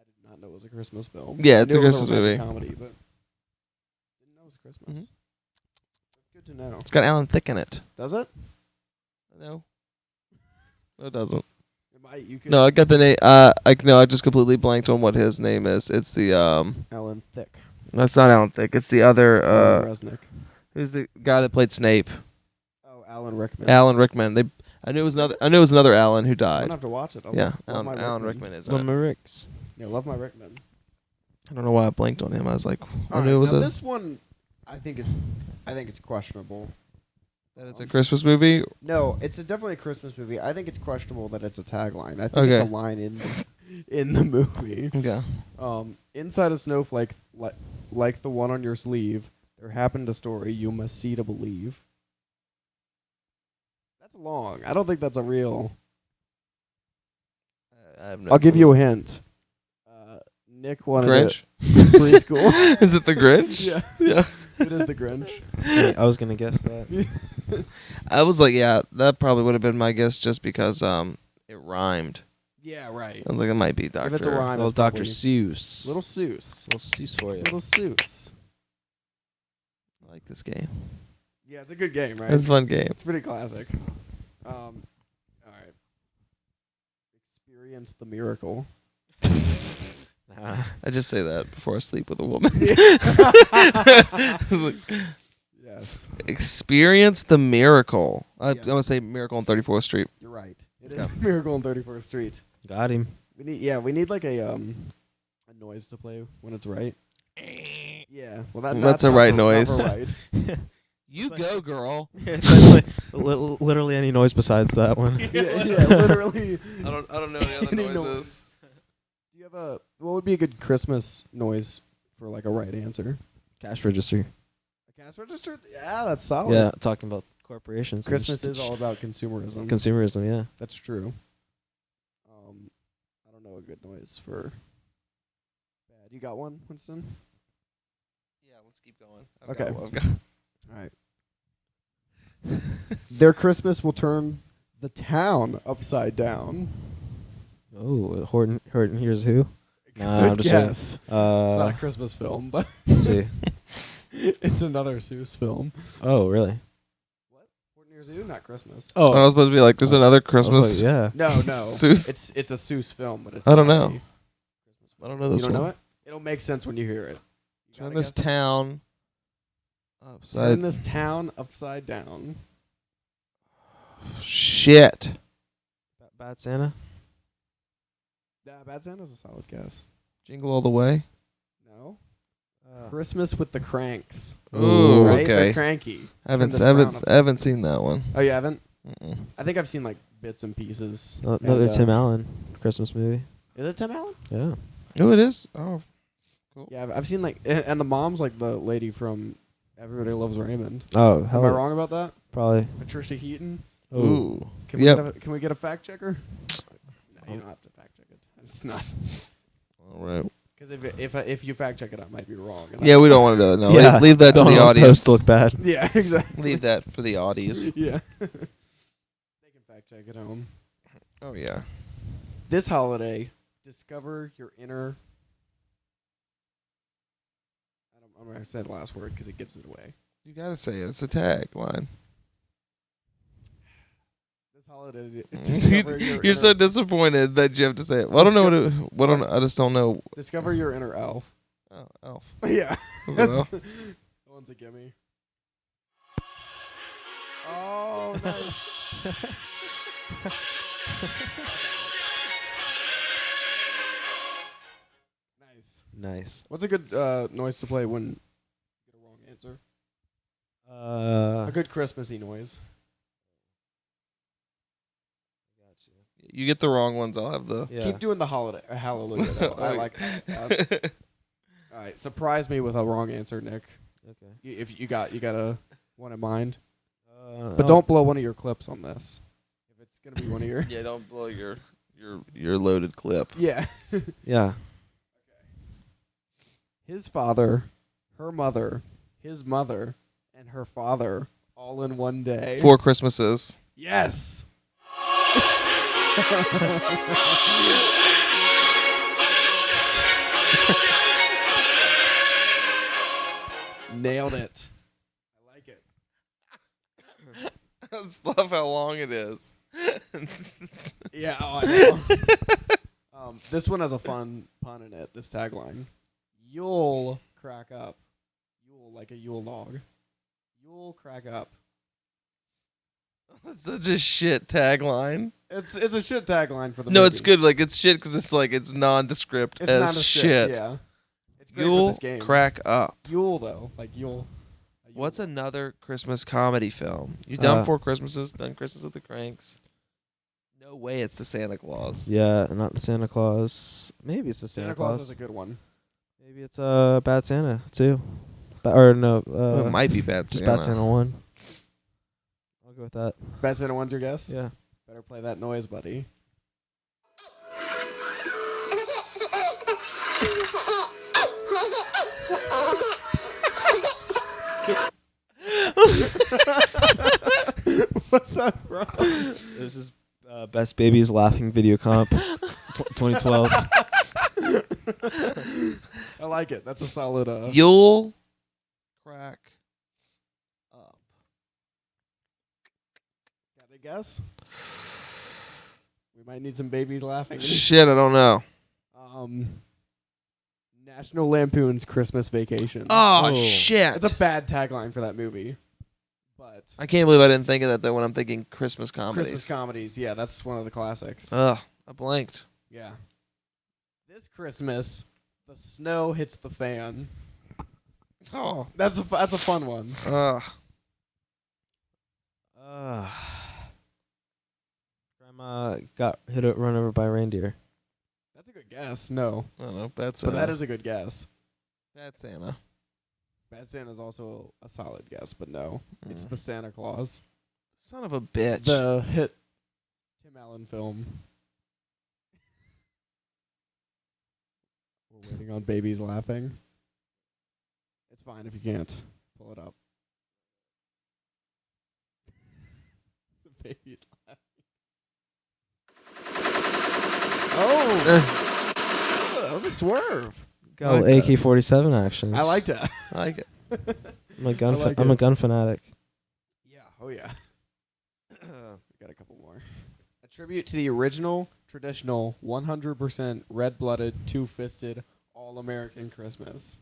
I did not know it was a Christmas film. Yeah, I it's knew a it was Christmas romantic movie. comedy, but didn't know it was Christmas. Mhm. Good to know. It's got Alan Thicke in it. Does it? No. No, it doesn't. You could No, I got the name. I just completely blanked on what his name is. It's the Alan Thicke. No, it's not Alan Thicke. It's the other. Alan Resnick. Who's the guy that played Snape? Oh, Alan Rickman. Alan Rickman. I knew it was another Alan who I'm died. gonna have to watch it. Yeah, Love My Alan Rickman is. Love it. My Ricks. Yeah, Love My Rickman. I don't know why I blanked on him. I was like, I All knew it right, was now a. this one. I think it's questionable. That it's a Christmas movie. No, it's definitely a Christmas movie. I think it's questionable that it's a tagline. I think Okay. it's a line in the movie. Okay. Inside a snowflake, like the one on your sleeve, there happened a story you must see to believe. That's long. I don't think that's a real. I have no I'll give clue. you a hint. Nick wanted Grinch. it in preschool. Is it the Grinch? Yeah, Yeah. it is the Grinch. I was gonna guess that. I was like, yeah, that probably would have been my guess just because it rhymed. Yeah, right. I was like, it might be Doctor. If it's a rhyme, Little it's Dr. probably Seuss. Little Seuss. Little Seuss for you. Little Seuss. I like this game. Yeah, it's a good game, right? It's a fun game. It's pretty classic. All right. Experience the miracle. I just say that before I sleep with a woman. Yes, Experience the miracle. I Yes. want to say Miracle on 34th Street. you're right. It is Yeah. Miracle on 34th Street. Got him. We need like a noise to play when it's right. Yeah, well That's a not right for- noise. not for right. You go, girl. It's like literally any noise besides that one. yeah, literally. I don't know any other Any noises. Do you have what would be a good Christmas noise for like a right answer? Cash register. A cash register? Yeah, that's solid. Yeah, talking about corporations. and Christmas just is all about consumerism. consumerism. Yeah. That's true. I don't know a good noise for bad. You got one, Winston? Yeah, let's keep going. Okay. I've got- All right. Their Christmas will turn the town upside down. Oh, Horton here's who. Nah, Good I'm just guess. It's not saying. a Christmas film, but Let's see. It's another Seuss film. Oh, really? What? Fort Near Zoo? Not Christmas. Oh, I was supposed to be like, there's another I was Christmas. like, yeah. No. Seuss? It's a Seuss film, but it's I don't not know. a Christmas film. I don't know You this don't one. know it? It'll make sense when you hear it. You Turn gotta this guess it? town upside. Turn this town upside down. Shit. Bad Santa? Yeah, Bad Santa's a solid guess. Jingle all the way. No. Christmas with the Cranks. Ooh, Right? okay. They're cranky. I haven't Turn this frown upside- haven't seen that one. Oh, you haven't? Mm-mm. I think I've seen like bits and pieces. Another And, Tim Allen Christmas movie. Is it Tim Allen? Yeah. Oh, it is. Oh, Yeah, I've seen like, and the mom's like the lady from Everybody Loves Raymond. Oh, Am hell, I wrong about that? Probably. Patricia Heaton. ooh. Can we Yep. can we get a fact checker? No, you don't have to fact check it. It's not All right. because if you fact check it, I might be wrong. and Yeah, we don't want to know. Yeah. Leave that to Don't the want audience. post to look bad. Yeah, exactly. Leave that for the audience. Yeah. They can fact check at home. Oh yeah. This holiday, discover your inner. I'm gonna say the last word because it gives it away. You gotta say it. It's a tagline. This holiday, discover your You're so inner, disappointed that you have to say it. Well, I don't know what it. I just don't know. discover your inner elf. Oh, elf. Yeah, Is it elf? that one's a gimme. Oh, nice. Nice. Nice. What's a good noise to play when you get a wrong answer? A good Christmassy noise. You get the wrong ones. I'll have the. Yeah. Keep doing the holiday. Hallelujah. Though. I like that. All right, surprise me with a wrong answer, Nick. Okay. If you got a one in mind, Oh. but don't blow one of your clips on this. If it's gonna be one of your. Yeah, don't blow your loaded clip. Yeah. Yeah. His father, her mother, his mother, and her father all in one day. 4 Christmases. Yes. Nailed it. I like it. I just love how long it is. Yeah, oh, I know. This one has a fun pun in it, this tagline. You'll crack up. Yule, like a Yule log. You'll crack up. That's such a shit tagline. It's a shit tagline for the No, movie. it's good. Like, it's shit because it's like it's nondescript It's as not a shit. Yeah. It's great for You'll this game. crack up. Yule, though. Like Yule. A Yule. What's another Christmas comedy film? You've done 4 Christmases, done Christmas with the Cranks. No way it's the Santa Claus. Yeah, not the Santa Claus. Maybe it's the Santa, Santa Claus is a good one. Maybe it's Bad Santa too. Or no, it might be Bad just Santa. Bad Santa 1. I'll go with that. Bad Santa one's your guess? Yeah. Better play that noise, buddy. What's that from? This is Best Babies Laughing Video Comp 2012. I like it. That's a solid. You'll crack up. Got a guess? We might need some babies laughing. Shit, I don't know. National Lampoon's Christmas Vacation. Oh, Oh. shit. It's a bad tagline for that movie, but I can't believe I didn't think of that though when I'm thinking Christmas comedies. Christmas comedies. Yeah, that's one of the classics. Ugh, I blanked. Yeah. This Christmas, the snow hits the fan. Oh. That's a fun one. Ugh. Grandma got run over by a reindeer. That's a good guess. No, I don't know. Bad but Santa. that is a good guess. Bad Santa. Bad Santa is also a solid guess, but no, it's Mm. the Santa Claus, Son of a bitch. the hit Tim Allen film. We're waiting on babies laughing. It's fine if you can't pull it up. The babies laughing. Oh, that was a swerve. Got like that. AK-47 action. I liked it. I like it. I'm a gun. I like I'm a it. gun fanatic. Yeah. Oh yeah. We got a couple more. A tribute to the original, traditional, 100% red-blooded, two-fisted, all-American Christmas.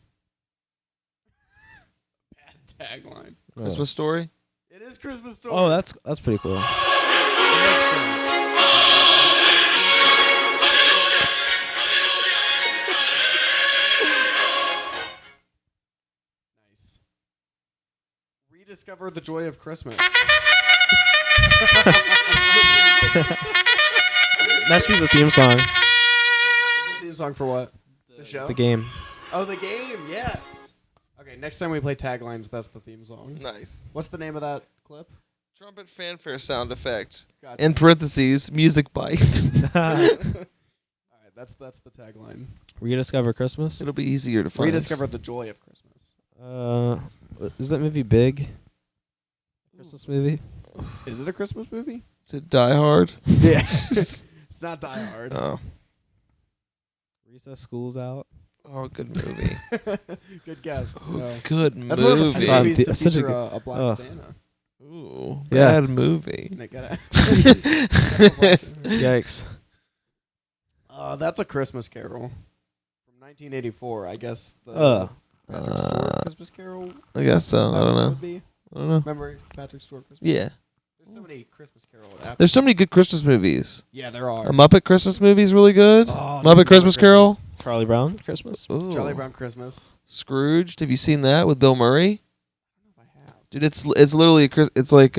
Bad tagline. Christmas Story. It is Christmas Story. Oh, that's pretty cool. It makes sense. Nice. Rediscover the joy of Christmas. That should be the theme song. The theme song for what? The show? The game. Oh, the game, yes. Okay, next time we play taglines, that's the theme song. Nice. What's the name of that clip? Trumpet fanfare sound effect. Gotcha. In parentheses, music bite. All right, that's the tagline. Rediscover Christmas. It'll be easier to find. Rediscover the joy of Christmas. Is that movie Big? Christmas movie. Is it a Christmas movie? Is it Die Hard? Yeah. It's not Die Hard. Oh. Recess, school's out. Oh, good movie. Good guess. No. Good That's one of the movie. few I saw movies to such a feature good- a black Santa. Ooh, Yeah. bad movie. Nick, gotta- Yikes. That's a Christmas Carol from 1984. I guess the Patrick Stewart Christmas Carol. I guess so. I don't know. Would be. I don't know. Remember Patrick Stewart Christmas? Yeah. There's so many Christmas Carol. After There's so many good Christmas movies. Yeah, there are. A Muppet Christmas movie's really good. Oh, Muppet dude, Christmas Carol. Charlie Brown Christmas. Ooh. Charlie Brown Christmas. Scrooged. Have you seen that with Bill Murray? I don't know if I have. Dude, it's literally it's like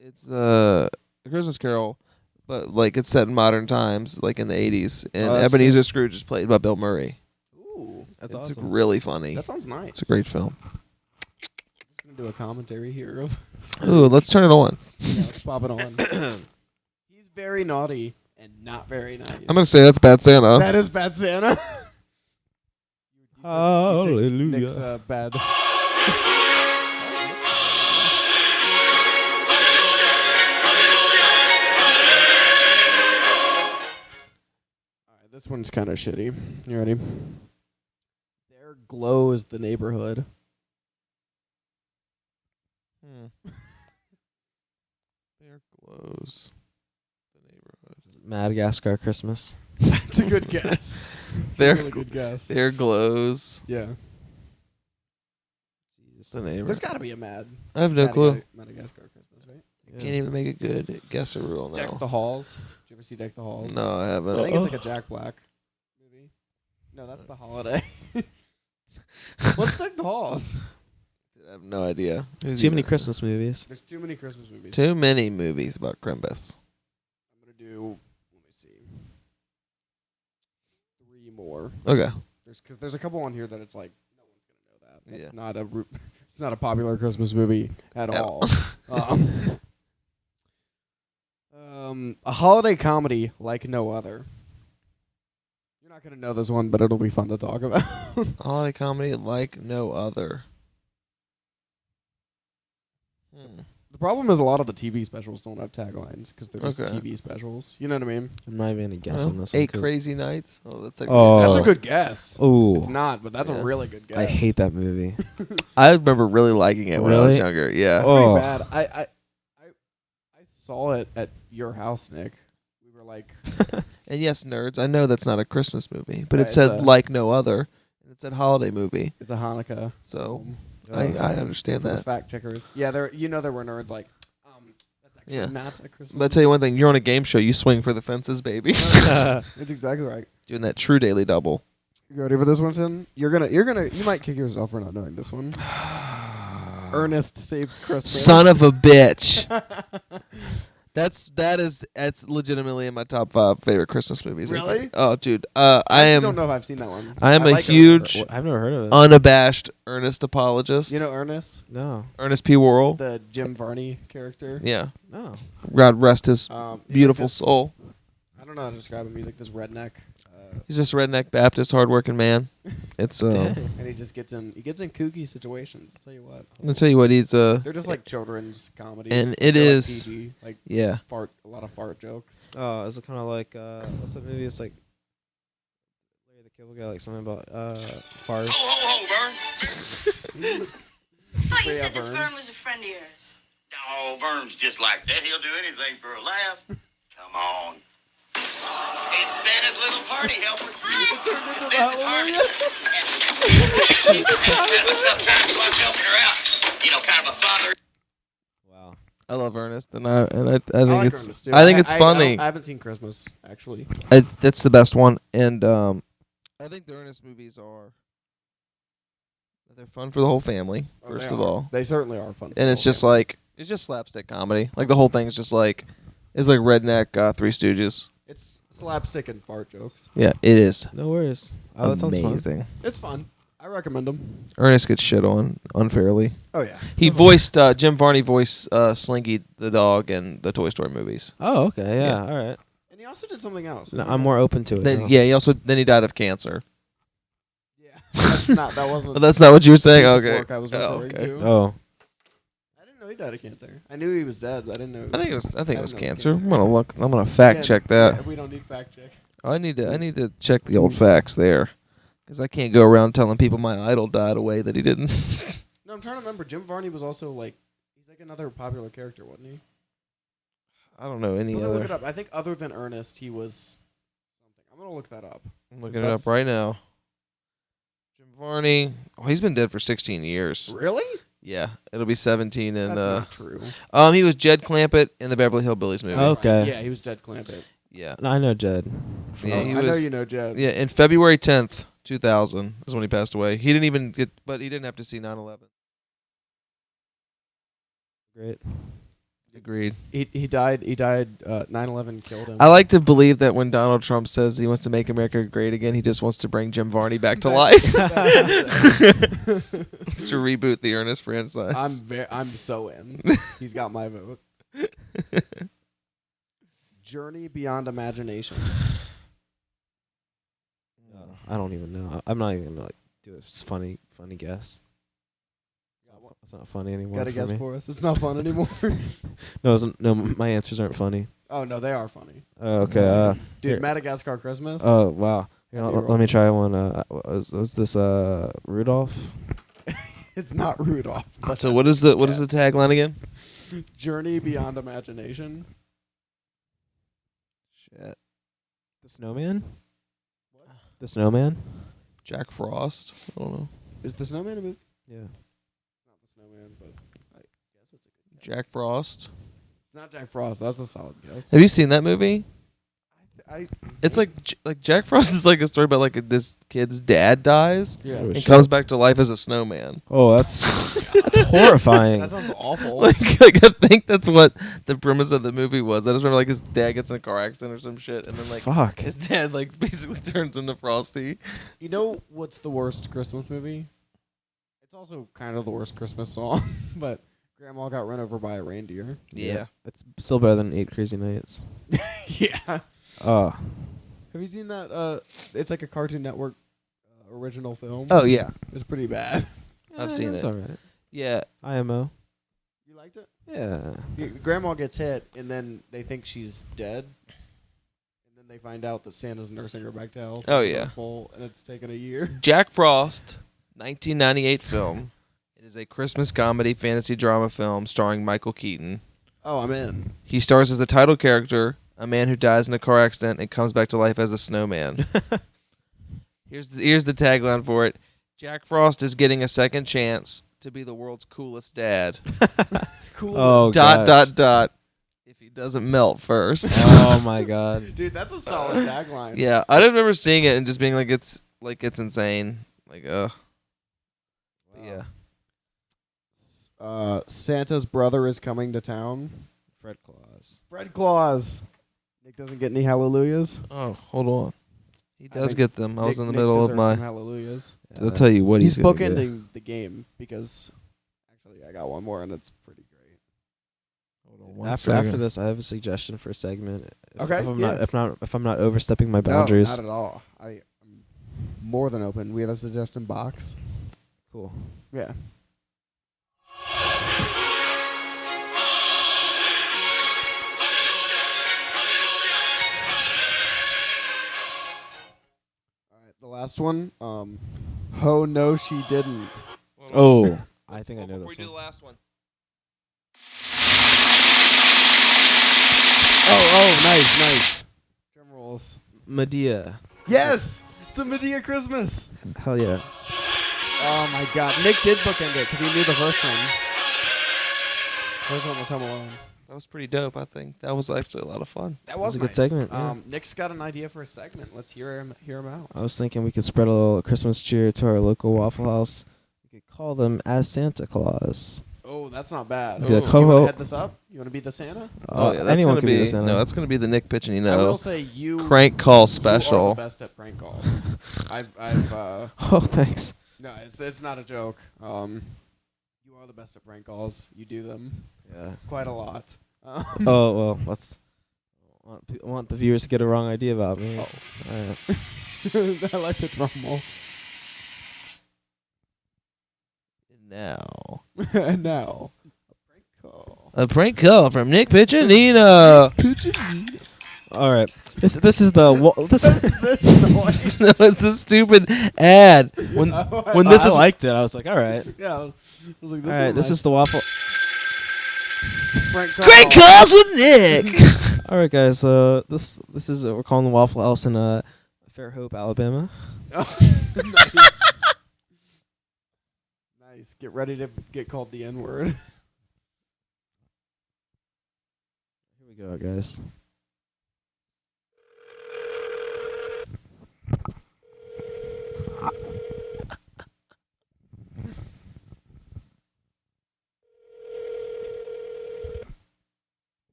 it's a Christmas Carol, but like it's set in modern times, like in the 80s, and Oh, that's Ebenezer Scrooge is played by Bill Murray. Ooh, That's it's awesome. really funny. that sounds nice. It's a great film. Just gonna do a commentary here of. Ooh, let's turn it on. Yeah, let's pop it on. He's very naughty and not very nice. I'm gonna say that's Bad Santa. That is Bad Santa. You take Hallelujah. Nick's bad. Alright, this one's kind of shitty. You ready? There glows the neighborhood. There glows the neighborhood. Madagascar Christmas. That's a good guess. It's There a really good guess. There glows Yeah. the neighborhood. There's got to be a Mad. I have no clue. Madagascar Christmas, right? Can't even make a good guess or rule Deck now. the Halls. Did you ever see Deck the Halls? No, I I haven't. think it's like a Jack Black movie. No, that's The Holiday. What's Deck the Halls? I have no idea. Too many Christmas movies. There's too many Christmas movies. Too many movies about Crimbus. I'm going to do, let me see, 3 more. Okay. Because there's a couple on here that it's like, no one's going to know that. That's Yeah. not it's not a popular Christmas movie at all. A holiday comedy like no other. You're not going to know this one, but it'll be fun to talk about. Holiday comedy like no other. The problem is a lot of the TV specials don't have taglines because they're just Okay. TV specials. You know what I mean? I'm not even gonna guess on this 8 one. Crazy Nights. Oh, that's like Oh. That's a good guess. Oh, It's not, but that's Yeah. a really good guess. I hate that movie. I remember really liking it when I was Really? younger. Yeah. It's pretty Oh. bad. I saw it at your house, Nick. We were like, And yes, nerds, I know that's not a Christmas movie, but Right, it it's said a- like no other. And it said holiday movie. it's a Hanukkah. So film I understand for the that. fact checkers. Yeah, there were nerds like, that's actually Yeah. not a Christmas. But I'll tell you one thing, you're on a game show, you swing for the fences, baby. That's exactly right. Doing that true daily double. You ready for this one, Sin? You might kick yourself for not knowing this one. Ernest Saves Christmas. Son of a bitch. That's legitimately in my top 5 favorite Christmas movies. I Really? think. Oh, dude. I don't am know if I've seen that one. I am a like huge Ernest. I've never heard of it. unabashed Ernest apologist. You know Ernest, No. Ernest P. Worrell. the Jim Varney character. Yeah. No. God rest his He's like beautiful this- soul. I don't know how to describe him. He's like this redneck, He's just a redneck Baptist, hardworking man. It's Dang. and he gets in kooky situations. I'll tell you what. I'll tell you what, he's They're just like children's comedies. And it They're, is- like, PG, like yeah. a lot of fart jokes. Oh, is it kind of like what's that movie? It's like Larry the Cable Guy, like something about farce. Ho, ho, ho, Vern. I thought you Yeah, said this Vern. Vern was a friend of yours. Oh, Vern's just like that. He'll do anything for a laugh. Come on. It's Santa's little party helper. This is Harmony. Had a tough time, so I'm helping her out. You know, kind of a father. Wow. I love Ernest, and I think like it's Ernest, too. I think it's funny. I haven't seen Christmas actually. That's the best one, and I think the Ernest movies they're fun for the whole family. First of all, they certainly are fun. and it's just like it's just slapstick comedy. Like the whole thing is just like it's like redneck Three Stooges. it's slapstick and fart jokes. Yeah, it is. No worries. Oh, that sounds fun. Amazing. It's fun. I recommend them. Ernest gets shit on unfairly. Oh yeah. He voiced Jim Varney voiced Slinky the dog in the Toy Story movies. Oh, okay. Yeah. Yeah. All right. And he also did something else. No, I'm more open to it. Then now. yeah, he died of cancer. Yeah. That wasn't. But that's not what you were saying. Piece of Okay. work I was referring to. Oh. I didn't know he died of cancer. I knew he was dead. But I didn't know. I think it was didn't know cancer. it was I'm gonna look. I'm gonna fact check that. Yeah, we don't need fact check. I need to check the old facts there, because I can't go around telling people my idol died away that he didn't. No, I'm trying to remember. Jim Varney was also he's like another popular character, wasn't he? I don't know any I'm gonna look it other. up. I think other than Ernest, he was something. I'm gonna look that up. I'm looking it up right now. Jim Varney. Oh, he's been dead for 16 years. Really? Yeah, it'll be 17 and That's not true. he was Jed Clampett in the Beverly Hillbillies movie. Okay. Yeah, he was Jed Clampett. Yeah. No, I know Jed. Yeah, Oh, he I know was- you know Jed. Yeah, in February 10th, 2000 is when he passed away. He didn't even get, but he didn't have to see 9/11. Great. Agreed. He died. 9/11 killed him. I like to believe that when Donald Trump says he wants to make America great again, he just wants to bring Jim Varney back to life. Wants to reboot the Ernest franchise. I'm so in. He's got my vote. Journey Beyond Imagination. I don't even know. I'm not even gonna do a funny guess. It's not funny anymore. Got a for guess me. for us? It's not fun anymore. No, my answers aren't funny. Oh no, they are funny. Okay. Dude, here. Madagascar Christmas. Oh wow. Here, That'd be let me try one. Was this Rudolph? It's not Rudolph. but So that's what is the tagline again? Journey Beyond Imagination? Shit. The Snowman? What? The Snowman? Jack Frost. I don't know. Is the Snowman a movie? Yeah. It's not the Snowman, but I guess it's a good guess. Jack Frost. It's not Jack Frost. That's a solid guess. Have you seen that movie? I It's like Jack Frost is like a story about like this kid's dad dies yeah. Oh, and shit. comes back to life as a snowman. Oh, that's horrifying. That sounds awful. Like I think that's what the premise of the movie was. I just remember like his dad gets in a car accident or some shit, and then like Fuck. his dad like basically turns into Frosty. You know what's the worst Christmas movie? It's also kind of the worst Christmas song, but Grandma got run over by a reindeer. Yeah. It's still better than 8 Crazy Nights. Yeah. Oh. Have you seen that? It's like a Cartoon Network original film. Oh yeah, It's pretty bad. I've seen It's it. all right. Yeah. IMO. You liked it? Yeah. Grandma gets hit, and then they think she's dead. And then they find out that Santa's nursing her back to health. Oh, yeah. And it's taken a year. Jack Frost, 1998 film. It is a Christmas comedy fantasy drama film starring Michael Keaton. Oh, I'm in. He stars as the title character, a man who dies in a car accident and comes back to life as a snowman. Here's the tagline for it. Jack Frost is getting a second chance to be the world's coolest dad. Cool. Oh, Dot, gosh. dot, dot. If he doesn't melt first. Oh my god. Dude, that's a solid tagline. Yeah, I just remember seeing it and just being like, it's insane. Like, yeah. Santa's brother is coming to town. Fred Claus. Fred Claus. Nick doesn't get any hallelujahs. Oh, hold on. He I does think get them. I was in the Nick middle of deserves my. some hallelujahs. I'll tell you what He's gonna get. bookending the game because actually I got one more and it's pretty great. Hold on one After second. this, I have a suggestion for a segment. Okay, If I'm not overstepping my boundaries. No, not at all. I'm more than open. We have a suggestion box. Cool. Yeah. All right, the last one. Oh no, she didn't. Hold Oh, I think I know Before we this do the one. last one. Oh, nice. Drum rolls. Medea. Yes! It's a Medea Christmas! Hell yeah. Oh my god. Nick did bookend it because he knew the first one. First one was Home Alone. That was pretty dope, I think. That was actually a lot of fun. That was a nice. good segment, yeah. Nick's got an idea for a segment. Let's hear him out. I was thinking we could spread a little Christmas cheer to our local Waffle House. We could call them as Santa Claus. Oh, that's not bad. Be Do like, you "Ho, want to ho." head this up? You want to be the Santa? Anyone could be the Santa. No, that's gonna be the Nick I will Piccinino say you crank call You are special. the best at prank calls. I've Oh, thanks. no, it's not a joke. You are the best at prank calls. You do them Yeah. quite a lot. Oh, well, let's... I want the viewers to get a wrong idea about me. Oh. All right. I like the drum roll. Now, And now, a prank call. a prank call from Nick Piccinino. All right. This is the... this This No, it's a stupid ad. When this I is liked it. I was like, all right. Yeah. I was like, All right, this is the Waffle... prank call. crank calls with Nick. All right, guys. This is we're calling the Waffle House in Fairhope, Alabama. Oh, nice. Nice. Get ready to get called the N-word. Here we go, guys.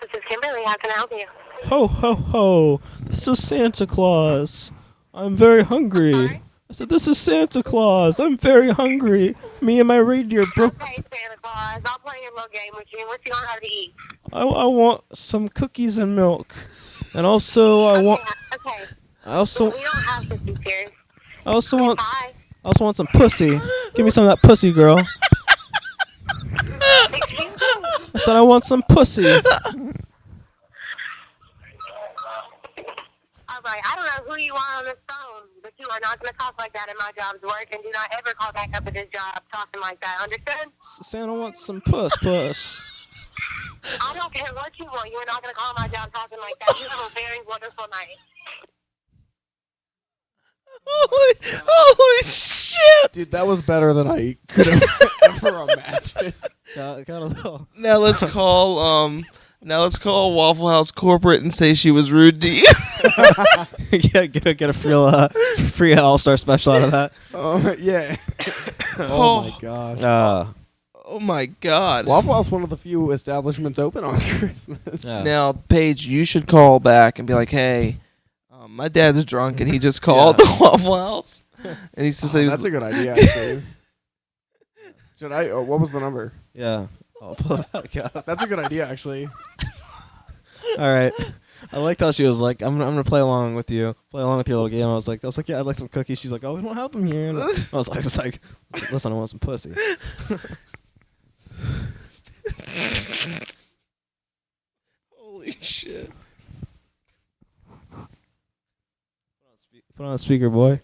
This is Kimberly. How can I help you? Ho, ho, ho. This is Santa Claus. I'm very hungry. Sorry? I said, this is Santa Claus. I'm very hungry. Me and my reindeer broke... Okay, Santa Claus. I'll play your little game with you. What you gonna have to eat? I want some cookies and milk. And also, I want... Okay. I also... We don't have cookies here. I also want... Hi. I also want some pussy. Give me some of that pussy, girl. Excuse me? I said I want some pussy. All right. I don't know who you are on this phone, but you are not gonna talk like that in my job's work, and do not ever call back up at this job talking like that. Understood? Santa wants some puss. I don't care what you want. You are not gonna call my job talking like that. You have a very wonderful night. Holy shit! Dude, that was better than I could have ever imagined. Got a little... Now let's call Waffle House corporate and say she was rude to you. Yeah, get a free All-Star special out of that. Oh, yeah. Oh, my gosh. Oh my god. Waffle House, one of the few establishments open on Christmas. Yeah. Now, Paige, you should call back and be like, "Hey, my dad's drunk and he just called the Waffle House." And he's to say, That's a good idea, actually. Should I? Oh, what was the number? Yeah. I'll pull it back up. That's a good idea, actually. All right. I liked how she was like, I'm gonna play along with you, play along with your little game. I was like, yeah, I'd like some cookies. She's like, oh, we don't have them here. And I was like, listen, I want some pussy. "Holy shit!" Put on a speaker, boy.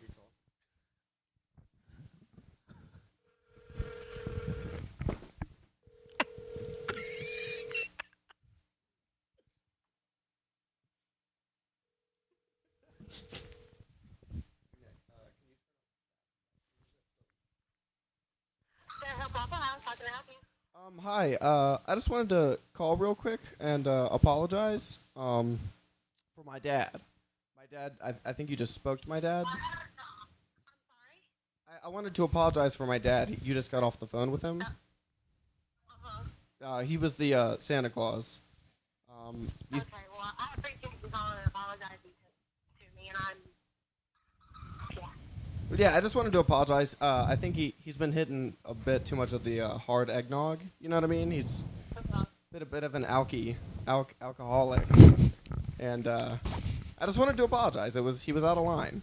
Waffle House. How can I help you? Hi. I just wanted to call real quick and apologize for my dad. My dad, I think you just spoke to my dad. I'm sorry. I wanted to apologize for my dad. You just got off the phone with him. Uh-huh. He was the Santa Claus. He's Okay, well, I appreciate you calling and apologizing to me, and Yeah, I just wanted to apologize. I think he's been hitting a bit too much of the hard eggnog. You know what I mean? He's a bit of an alcoholic, and I just wanted to apologize. He was out of line.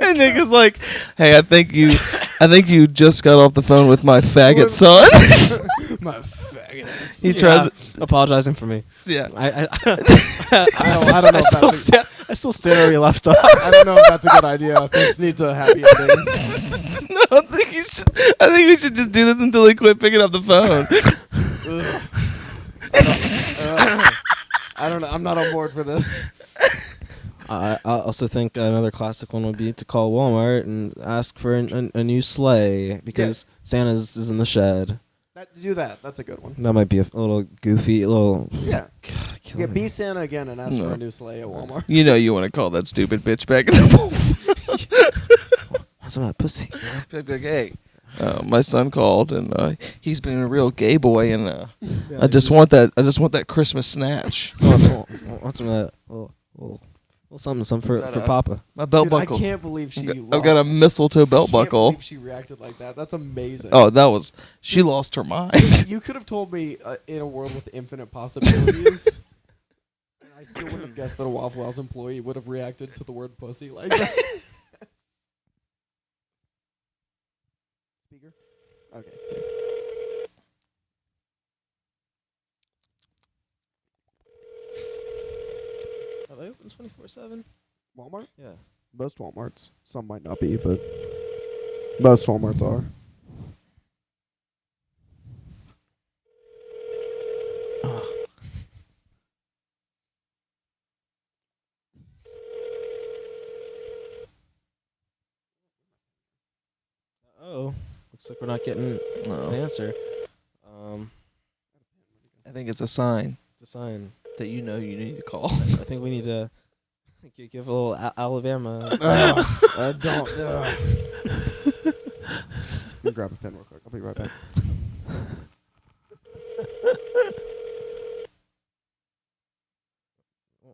And Nick is like, "Hey, I think you just got off the phone with my faggot son." My faggot ass. He tries. apologizing for me. Yeah. I don't know. I still stand where you left off. I don't know if that's a good idea. This needs a happy ending. No, I think you should. I think we should just do this until he quit picking up the phone. I don't know. I'm not on board for this. I also think another classic one would be to call Walmart and ask for a new sleigh because Santa's is in the shed. Do that. That's a good one. That might be a little goofy, a little. Yeah. Kill Yeah, me. be Santa again and ask for a new sleigh at Walmart. You know you want to call that stupid bitch back in the What's my pussy? Be like, hey, my son called and he's been a real gay boy and I just want that Christmas snatch. Want some of that? Little something for Papa. My belt Dude, buckle. I can't believe she I've got a mistletoe belt buckle. Believe she reacted like that. That's amazing. Oh, she lost her mind. You could have told me in a world with infinite possibilities. And I still would have guessed that a Waffle House employee would have reacted to the word pussy like that. Speaker? Okay. Are they open 24/7? Walmart? Yeah. Most Walmarts. Some might not be, but most Walmarts are. Oh, looks like we're not getting an answer. I think it's a sign It's a sign. that you know you need to call. I think we need to give a little Alabama. Don't. Let me grab a pen real quick. I'll be right back.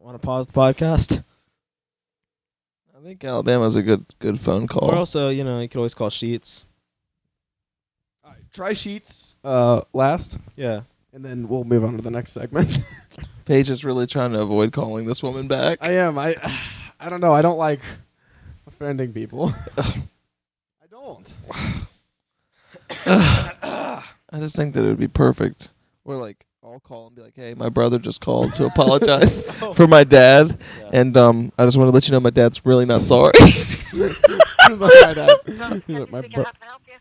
Want to pause the podcast? I think Alabama's a good phone call. Or also, you could always call Sheets. All right, try Sheets last, Yeah. and then we'll move on to the next segment. Paige is really trying to avoid calling this woman back. I am. I don't know. I don't like offending people. I don't. I just think that it would be perfect. Or like I'll call and be like, "Hey, my brother just called to apologize for my dad, and I just want to let you know my dad's really not sorry." My dad. He's like, my bro- How can I help you?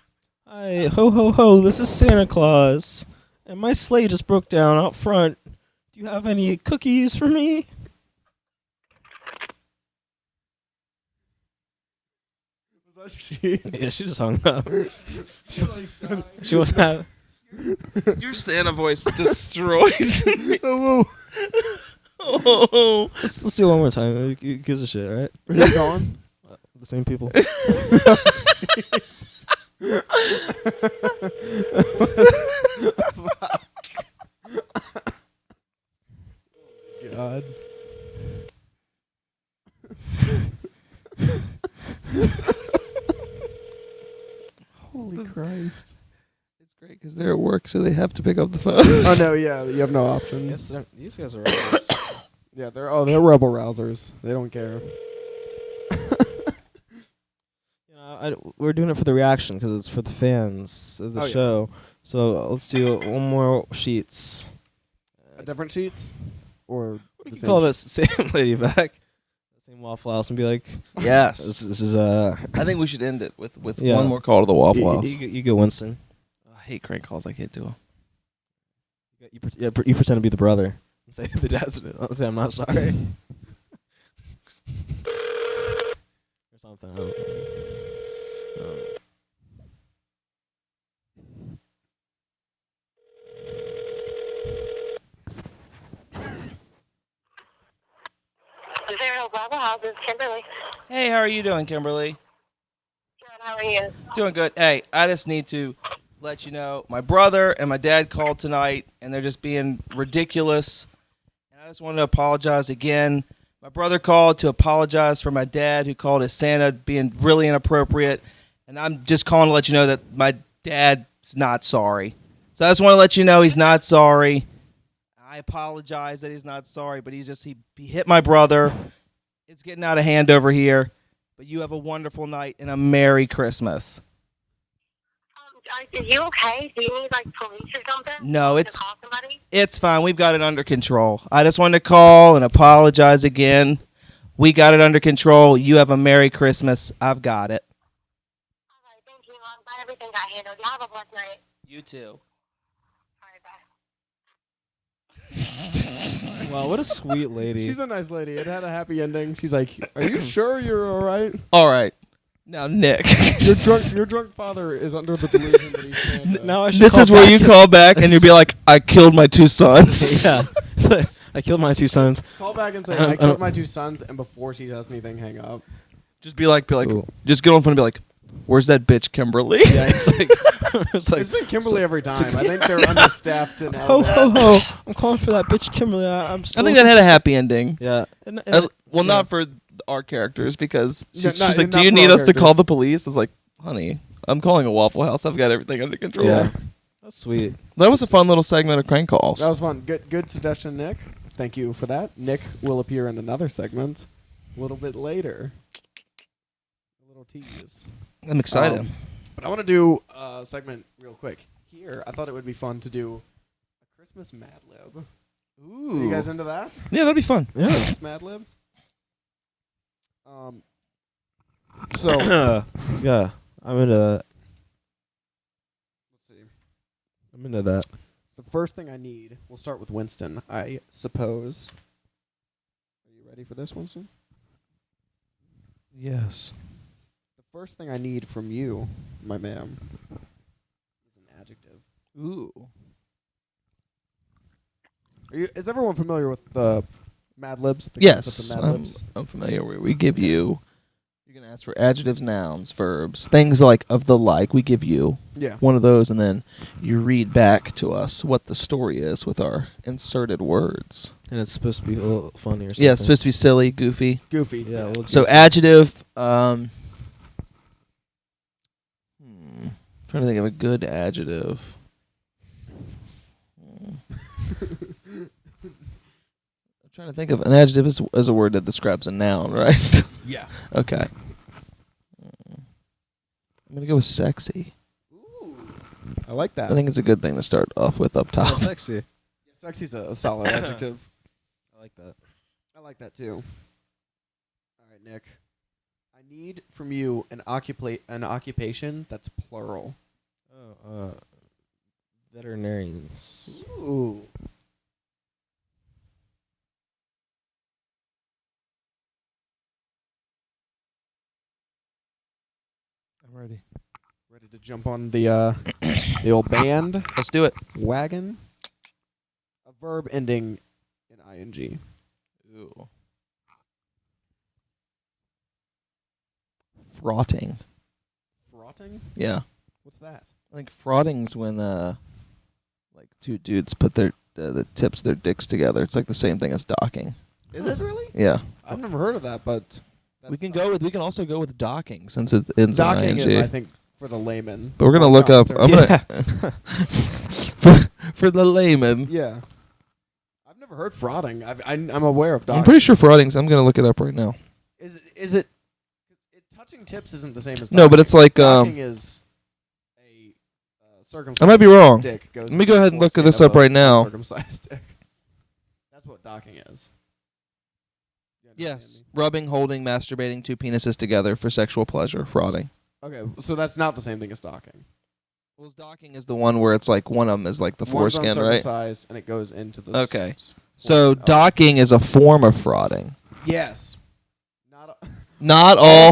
Hi, ho ho ho! This is Santa Claus, and my sleigh just broke down out front. Do you have any cookies for me? Was that she? Yeah, she just hung up. She was having. Your Santa voice destroys me. Oh, Oh. Let's do it one more time. Who gives a shit, right? where are you going? The same people. God. Holy Christ. It's great because they're at work, so they have to pick up the phone. Oh no, yeah, you have no options. Yes, these guys are rebels. Yeah, they're rebel rousers. They don't care. We're doing it for the reaction because it's for the fans of the Oh, yeah. show. So let's do one more Sheets. Different sheets, or We the can same call this same lady back, the same Waffle House, and be like, Yes. "This is I think we should end it with Yeah. one more call to the Waffle House. You go, Winston. I hate crank calls. I can't do them. You pretend to be the brother and say the dad's. Say I'm not sorry. Or something. I don't know. Zero Bravo House is Kimberly. Hey, how are you doing, Kimberly? Good, how are you? Doing good. Hey, I just need to let you know my brother and my dad called tonight, and they're just being ridiculous. And I just wanted to apologize again. My brother called to apologize for my dad, who called his Santa being really inappropriate. And I'm just calling to let you know that my dad's not sorry. So I just want to let you know he's not sorry. I apologize that he's not sorry, but he hit my brother. It's getting out of hand over here. But you have a wonderful night and a Merry Christmas. Are you okay? Do you need, like, police or something? No, To it's call somebody? it's fine. We've got it under control. I just wanted to call and apologize again. We got it under control. You have a Merry Christmas. I've got it. All right, thank you. I'm glad everything got handled. You have a blessed night. You too. All right, bye. Wow, what a sweet lady. She's a nice lady. It had a happy ending. She's like, "Are you sure you're all right? All right. Now, Nick. Your drunk father is under the delusion that he's Santa." Now I should This call is where back you his- call back and you'll be like, I killed my 2 sons. Yeah. I killed my 2 sons. Call back and say, I "I don't- killed my 2 sons," and before she does anything, hang up. Just be like, Ooh. just get on the phone and be like, where's that bitch Kimberly? Yeah, it's like, it's like, It's been Kimberly every time. I think they're understaffed in ho Alabama. ho ho! I'm calling for that bitch Kimberly. I'm. I So think that had a happy ending. Yeah. Well, not for our characters because Yeah, she's not- like, not do you for need our us to call characters. the police? It's like, honey, I'm calling a Waffle House. I've got everything under control. Yeah. That's sweet. That was a fun little segment of Crank Calls. That was fun. Good suggestion, Nick. Thank you for that. Nick will appear in another segment a little bit later. A little tease. I'm excited. But I want to do a segment real quick. Here, I thought it would be fun to do a Christmas Mad Lib. Ooh. Are you guys into that? Yeah, that'd be fun. Yeah. Christmas Mad Lib? So, Yeah. I'm into. let's see. I'm into that. The first thing I need, we'll start with Winston, I suppose. Are you ready for this, Winston? Yes. The first thing I need from you, my ma'am, is an adjective. Ooh. Is everyone familiar with the Mad Libs? The Yes, concept of Mad Libs? I'm familiar. We give you. You're gonna ask for adjectives, nouns, verbs, things like of the like. We give you Yeah. one of those, and then you read back to us what the story is with our inserted words. And it's supposed to be a little funny or something. Yeah, it's supposed to be silly, goofy. Goofy. Yeah, yes. well, So adjective. Trying to think of a good adjective. I'm trying to think of an adjective is a word that describes a noun, right? Yeah. Okay. I'm gonna go with sexy. Ooh. I like that. I think it's a good thing to start off with up Oh, top. sexy. Sexy's a solid adjective. I like that. I like that too. All right, Nick. I need from you an occupation that's plural. Oh, veterinarians. Ooh. I'm ready. Ready to jump on the the old band Let's do it. wagon? A verb ending in ing. Ooh. Frotting. Frotting? Yeah. What's that? I think frotting's when like two dudes put their the tips of their dicks together. It's like the same thing as docking. Is it really? Yeah. I've never heard of that, but We can also go with docking since it's in docking ing. is, I think, for the layman. But we're gonna look up. I'm gonna for the layman. Yeah. I've never heard frotting. I'm aware of docking. I'm pretty sure frotting's. I'm gonna look it up right now. Is it touching tips isn't the same as docking. No, but it's like docking is a circumcised I might be wrong. dick goes Let me go into ahead and the look foreskin this of up a right now. Circumcised dick. That's what docking is. You understand Yes, me? rubbing, holding, masturbating two penises together for sexual pleasure. Frotting. Okay, so that's not the same thing as docking. Well, docking is the one where it's like one of them is like the One's foreskin, right? uncircumcised and it goes into the. Okay. So foreskin. docking is a form of frotting. Yes. Not all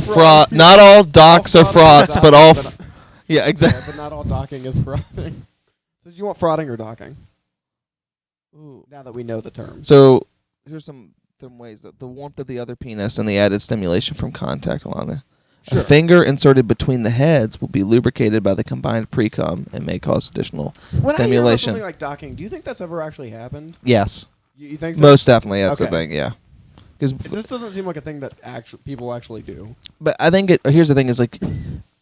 not all docks are frotting is frots, but docking, all. but Yeah, exactly. but not all docking is frotting. So did you want frotting or docking? Ooh. Now that we know the term. So here's some ways that the warmth of the other penis and the added stimulation from contact along there. Sure. A finger inserted between the heads will be lubricated by the combined pre-cum and may cause additional When I hear about stimulation. something like docking, do you think that's ever actually happened? Yes, You think so? most definitely that's a Okay. thing. Yeah, because This doesn't seem like a thing that people actually do. but I think here's the thing is like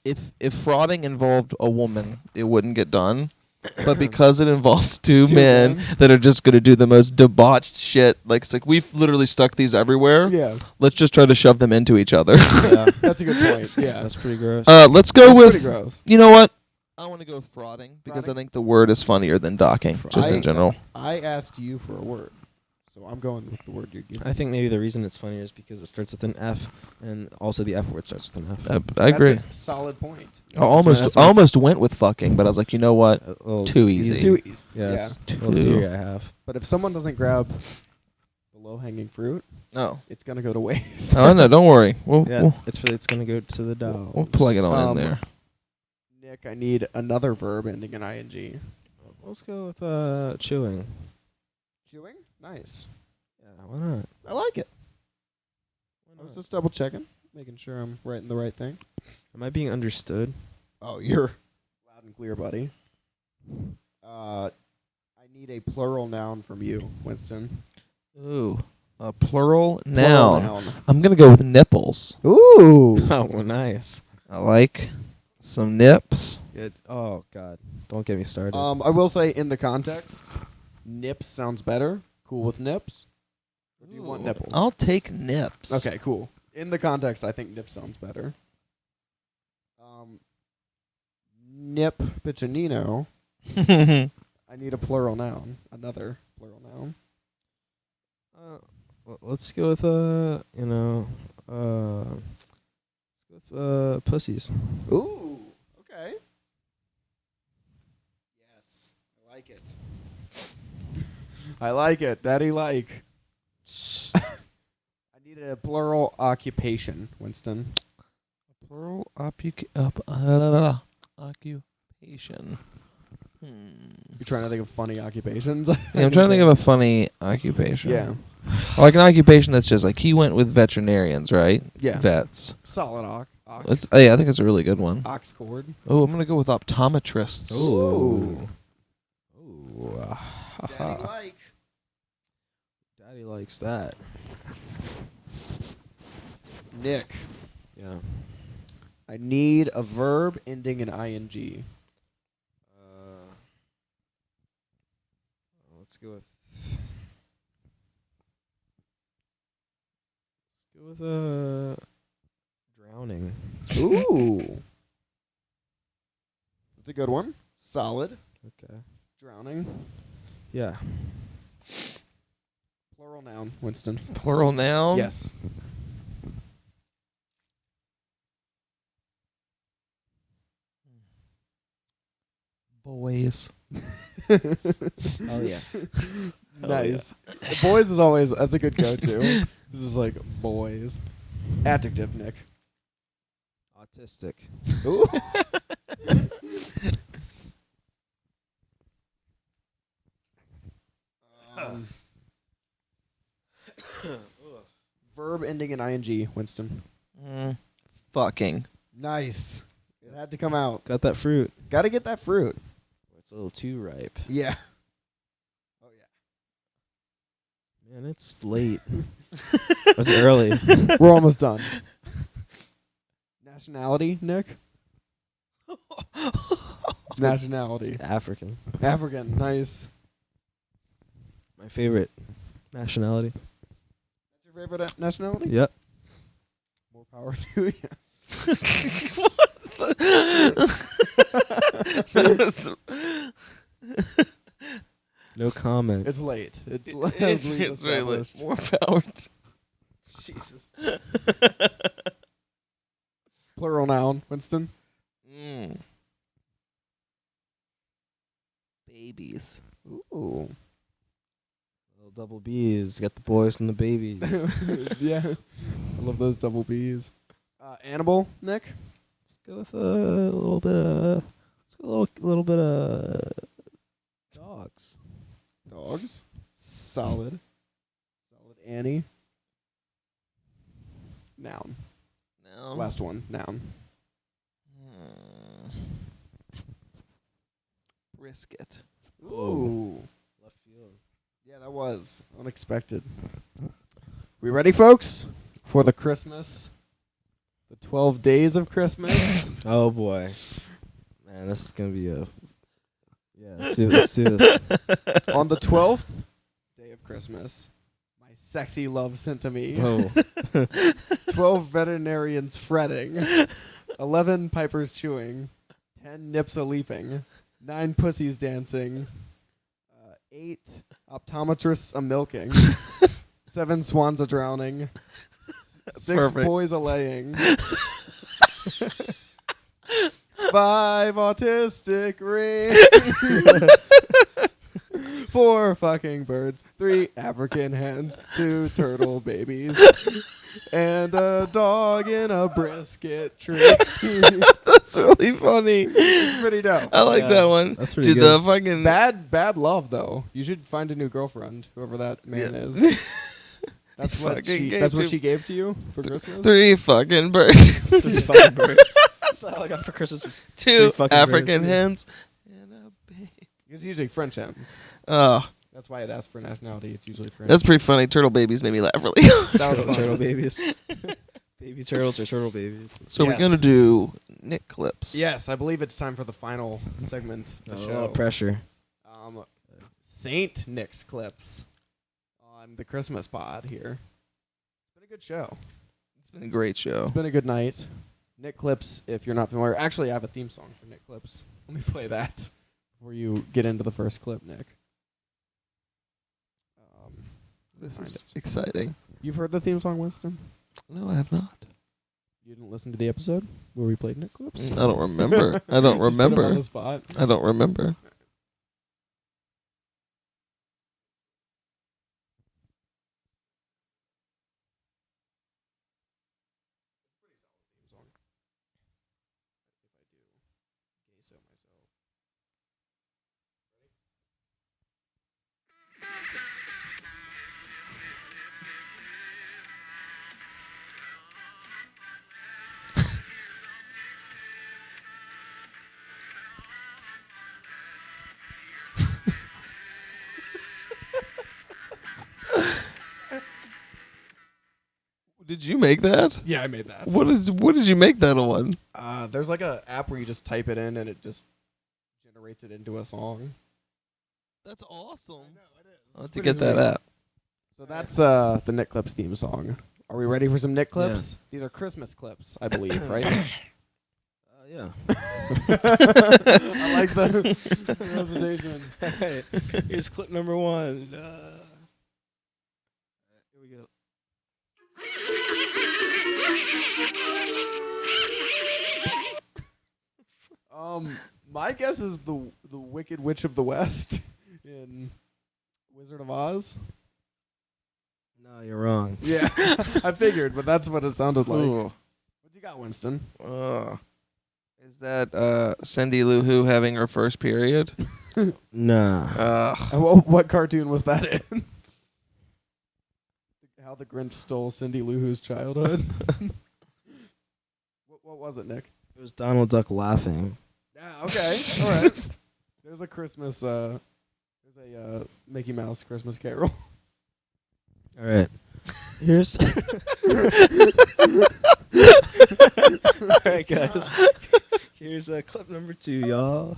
if frotting involved a woman, it wouldn't get done. But because it involves two Two men men. that are just going to do the most debauched shit, like it's like we've literally stuck these everywhere. Yeah, Let's just try to shove them into each other. Yeah. that's a good point. Yeah, That's pretty gross. Let's go That's pretty with. gross. You know what? I want to go with frauding because Frauding? I think the word is funnier than docking, just in general. I asked you for a word, so I'm going with the word you're giving. I think maybe the reason it's funnier is because it starts with an F, and also the F word starts with an F. I agree. That's a solid point. I almost went with fucking, but I was like, you know what? A little Too easy. Too easy. Yeah, Yeah. it's a little theory I have. But if someone doesn't grab the low-hanging fruit, Oh. it's gonna go to waste. Oh no! Don't worry. Yeah, it's gonna go to the dog. We'll plug it on in Um, there. Nick, I need another verb ending in ing. Let's go with chewing. Chewing? Nice. Yeah, why not? I like it. Why I was not? just double checking, making sure I'm writing the right thing. Am I being understood? Oh, you're loud and clear, buddy. I need a plural noun from you, Winston. Ooh, a plural Plural noun. I'm gonna go with nipples. Ooh. Oh, nice. I like some nips. Good. Oh God, don't get me started. I will say in the context, nips sounds better. Cool with nips. Or do you want Ooh, nipples? I'll take nips. Okay, cool. In the context, I think nip sounds better. Nick Piccinino. I need a plural noun. Another plural noun. Let's go with let's go with pussies. Ooh. Okay. Yes, I like it. I like it. Daddy like. I need a plural occupation, Winston. Plural occupation. You're trying to think of funny occupations? Yeah, I'm trying to think of a funny occupation. Yeah. Like an occupation that's just like he went with veterinarians, right? Yeah. Vets. Solid ox. Yeah, I think it's a really good one. Ox cord. Oh, I'm gonna go with optometrists. Ooh. Ooh. Daddy like. Daddy likes that. Nick. Yeah. I need a verb ending in ing. Let's go with drowning. Ooh. That's a good one. Solid. Okay. Drowning. Yeah. Plural noun, Winston. Plural noun. Yes. Boys. Oh yeah. Nice. Boys is always, that's a good go-to. This is like boys. Adjective, Nick. Autistic. Ooh. Verb ending in ing, Winston. Fucking. Nice. It had to come out. Got that fruit. Got to get that fruit. It's a little too ripe. Yeah. Oh Man, it's late. It's early. yeah. We're almost done. Nationality, Nick? It's nationality. It's African. African. Nice. My favorite nationality. That's your favorite nationality? Yep. More power to you. No comment. It's late. It's late. as we've It's very late. established. More power. Jesus. Plural noun, Winston. Babies. Ooh. Little double B's. Got the boys and the babies. Yeah. I love those double B's. Animal, Nick? Let's go with a little bit of. Let's go a little bit of dogs. Dogs. Solid. Solid Annie. Noun. No. Last one. Noun. Brisket. Ooh. Left field. Yeah, that was unexpected. We ready, folks? For the Christmas. The 12 days of Christmas. Oh boy. Man, this is gonna be a. Yeah, let's do this. On the 12th day of Christmas, my sexy love sent to me. Oh. 12 veterinarians fretting, 11 pipers chewing, 10 nips a leaping, 9 pussies dancing, 8 optometrists a milking, 7 swans a drowning, 6 perfect. boys a laying, 5 autistic rings, 4 fucking birds, 3 African hens, 2 turtle babies, and a dog in a brisket tree. That's really funny. It's pretty dope. I like that one. That's pretty Dude, good. the fucking Bad love though. You should find a new girlfriend, whoever that man is. That's what Fucking gave that's what to- she gave to you for Christmas. 3 fucking birds, These fucking birds. That's all I got for Christmas. was 2 fucking African birds. hens, and a baby. It's usually French hens. Oh, That's why it asks for nationality. It's usually French. that's pretty funny. Turtle babies made me laugh really hard. that was fun. Turtle babies. Baby turtles or turtle babies. So Yes. we're gonna do Nick clips. Yes, I believe it's time for the final segment of the show. Pressure. Saint Nick's clips on the Christmas pod here. It's been a good show. It's been a great show. It's been a good night. Nick clips, if you're not familiar. Actually, I have a theme song for Nick clips. Let me play that before you get into the first clip, Nick. This Find is it. exciting. You've heard the theme song, Winston? No, I have not. You didn't listen to the episode where we played Nick clips? I don't remember. I don't Just put him on remember. the spot. I don't remember. Did you make that? Yeah, I made that. What did you make that on? There's like a app where you just type it in and it just generates it into a song. That's awesome. I'll have to Pretty get that sweet. app. So that's the Nick Clips theme song. Are we ready for some Nick clips? Yeah. These are Christmas clips, I believe, right? Yeah. I like the presentation. Hey, here's clip number 1. Here we go. My guess is the Wicked Witch of the West in Wizard of Oz. No, you're wrong. Yeah, I figured, but that's what it sounded like. Ooh. What you got, Winston? Is that Cindy Lou Who having her first period? Nah. What cartoon was that in? How the Grinch Stole Cindy Lou Who's childhood. What was it, Nick? It was Donald Duck laughing. Yeah, okay. All right. There's a Christmas, there's a Mickey Mouse Christmas Carol. All right. Here's. All right, guys. Here's clip number 2, y'all.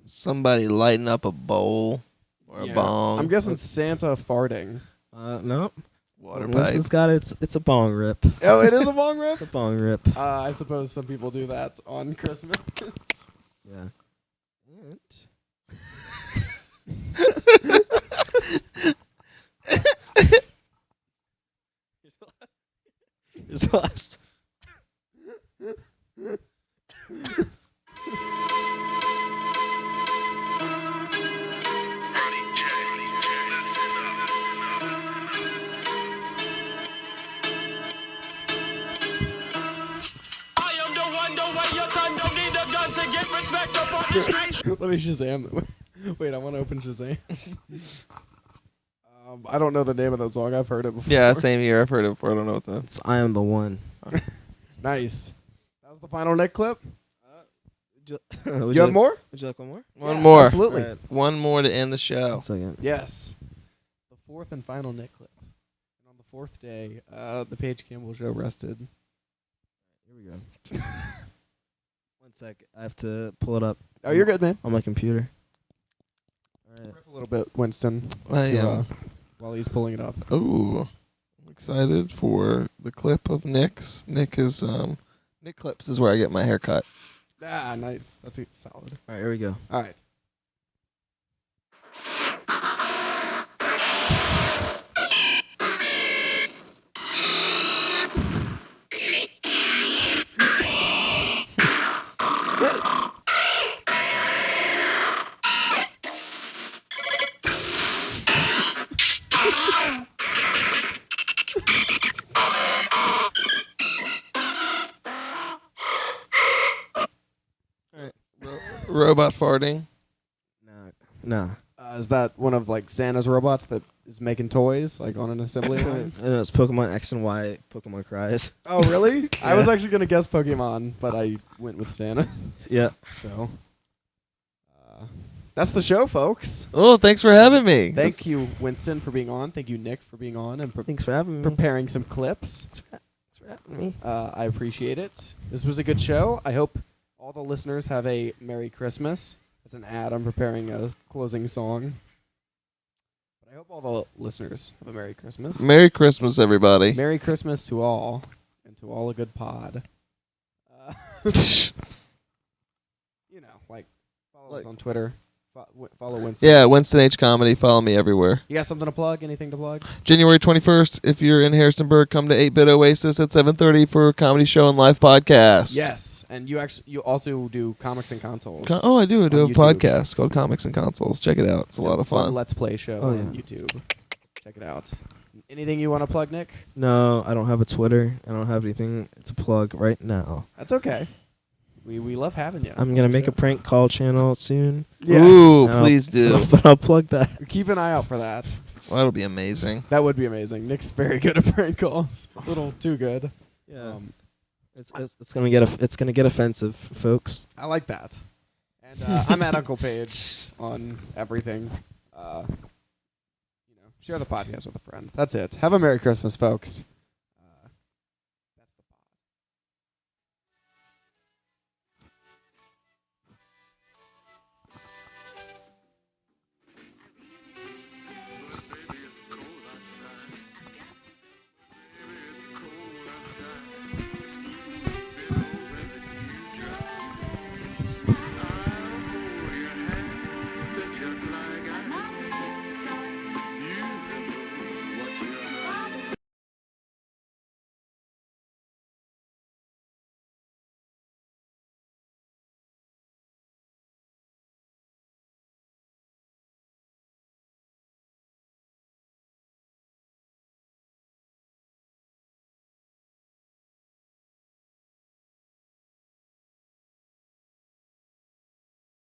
Somebody lighting up a bowl or a bong. I'm guessing Santa farting. Nope. water Once pipe. it's got it's a bong rip. Oh, it is a bong rip? It's a bong rip. I suppose some people do that on Christmas. Yeah. And here's the last. Let me Shazam. Wait, I want to open Shazam. I don't know the name of that song. I've heard it before. Yeah, same here. I've heard it before. I don't know what that. It's I Am the One. Nice. That was the final Nick clip. Would You have more? Would you like one more? One more. Absolutely. All right. One more to end the show. 1 second. Yes. The fourth and final Nick clip. And on the 4th day, the Paige Campbell show rested. Here we go. 1 sec. I have to pull it up. Oh, you're good, man. On my computer. All right. Riff a little bit, Winston, I am. while he's pulling it up. Oh, I'm excited for the clip of Nick's. Nick Clips is where I get my hair cut. Ah, nice. That's solid. All right, here we go. All right. Robot farting. Nah. Is that one of like Santa's robots that is making toys like on an assembly line? No, it's Pokemon X and Y. Pokemon cries. Oh, really? I Yeah. was actually gonna guess Pokemon, but I went with Santa. Yeah. So that's the show, folks. Oh, thanks for having me. Thank you, Winston, for being on. Thank you, Nick, for being on and Thanks for having me. preparing some clips. Thanks for having me. I appreciate it. This was a good show. I hope all the listeners have a Merry Christmas. As an ad, I'm preparing a closing song. But I hope all the listeners have a Merry Christmas. Merry Christmas, everybody. Merry Christmas to all, and to all a good pod. You know, like, follow us on Twitter. Follow Winston. Yeah, Winston H. Comedy. Follow me everywhere. You got something to plug? Anything to plug? January 21st, if you're in Harrisonburg, come to 8-Bit Oasis at 7:30 for a comedy show and live podcast. Yes, and you also do comics and consoles. I do. I do on have a YouTube. podcast called Comics and Consoles. Check it out. It's a lot of fun. Let's Play show Oh, on yeah. YouTube. Check it out. Anything you want to plug, Nick? No, I don't have a Twitter. I don't have anything to plug right now. That's okay. We love having you. I'm gonna make a prank call channel soon. Yes. Ooh, And please do. But I'll plug that. Keep an eye out for that. Well, that'll be amazing. That would be amazing. Nick's very good at prank calls. A little too good. Yeah. It's gonna get offensive, folks. I like that. And I'm at Uncle Paige on everything. Share the podcast with a friend. That's it. Have a Merry Christmas, folks.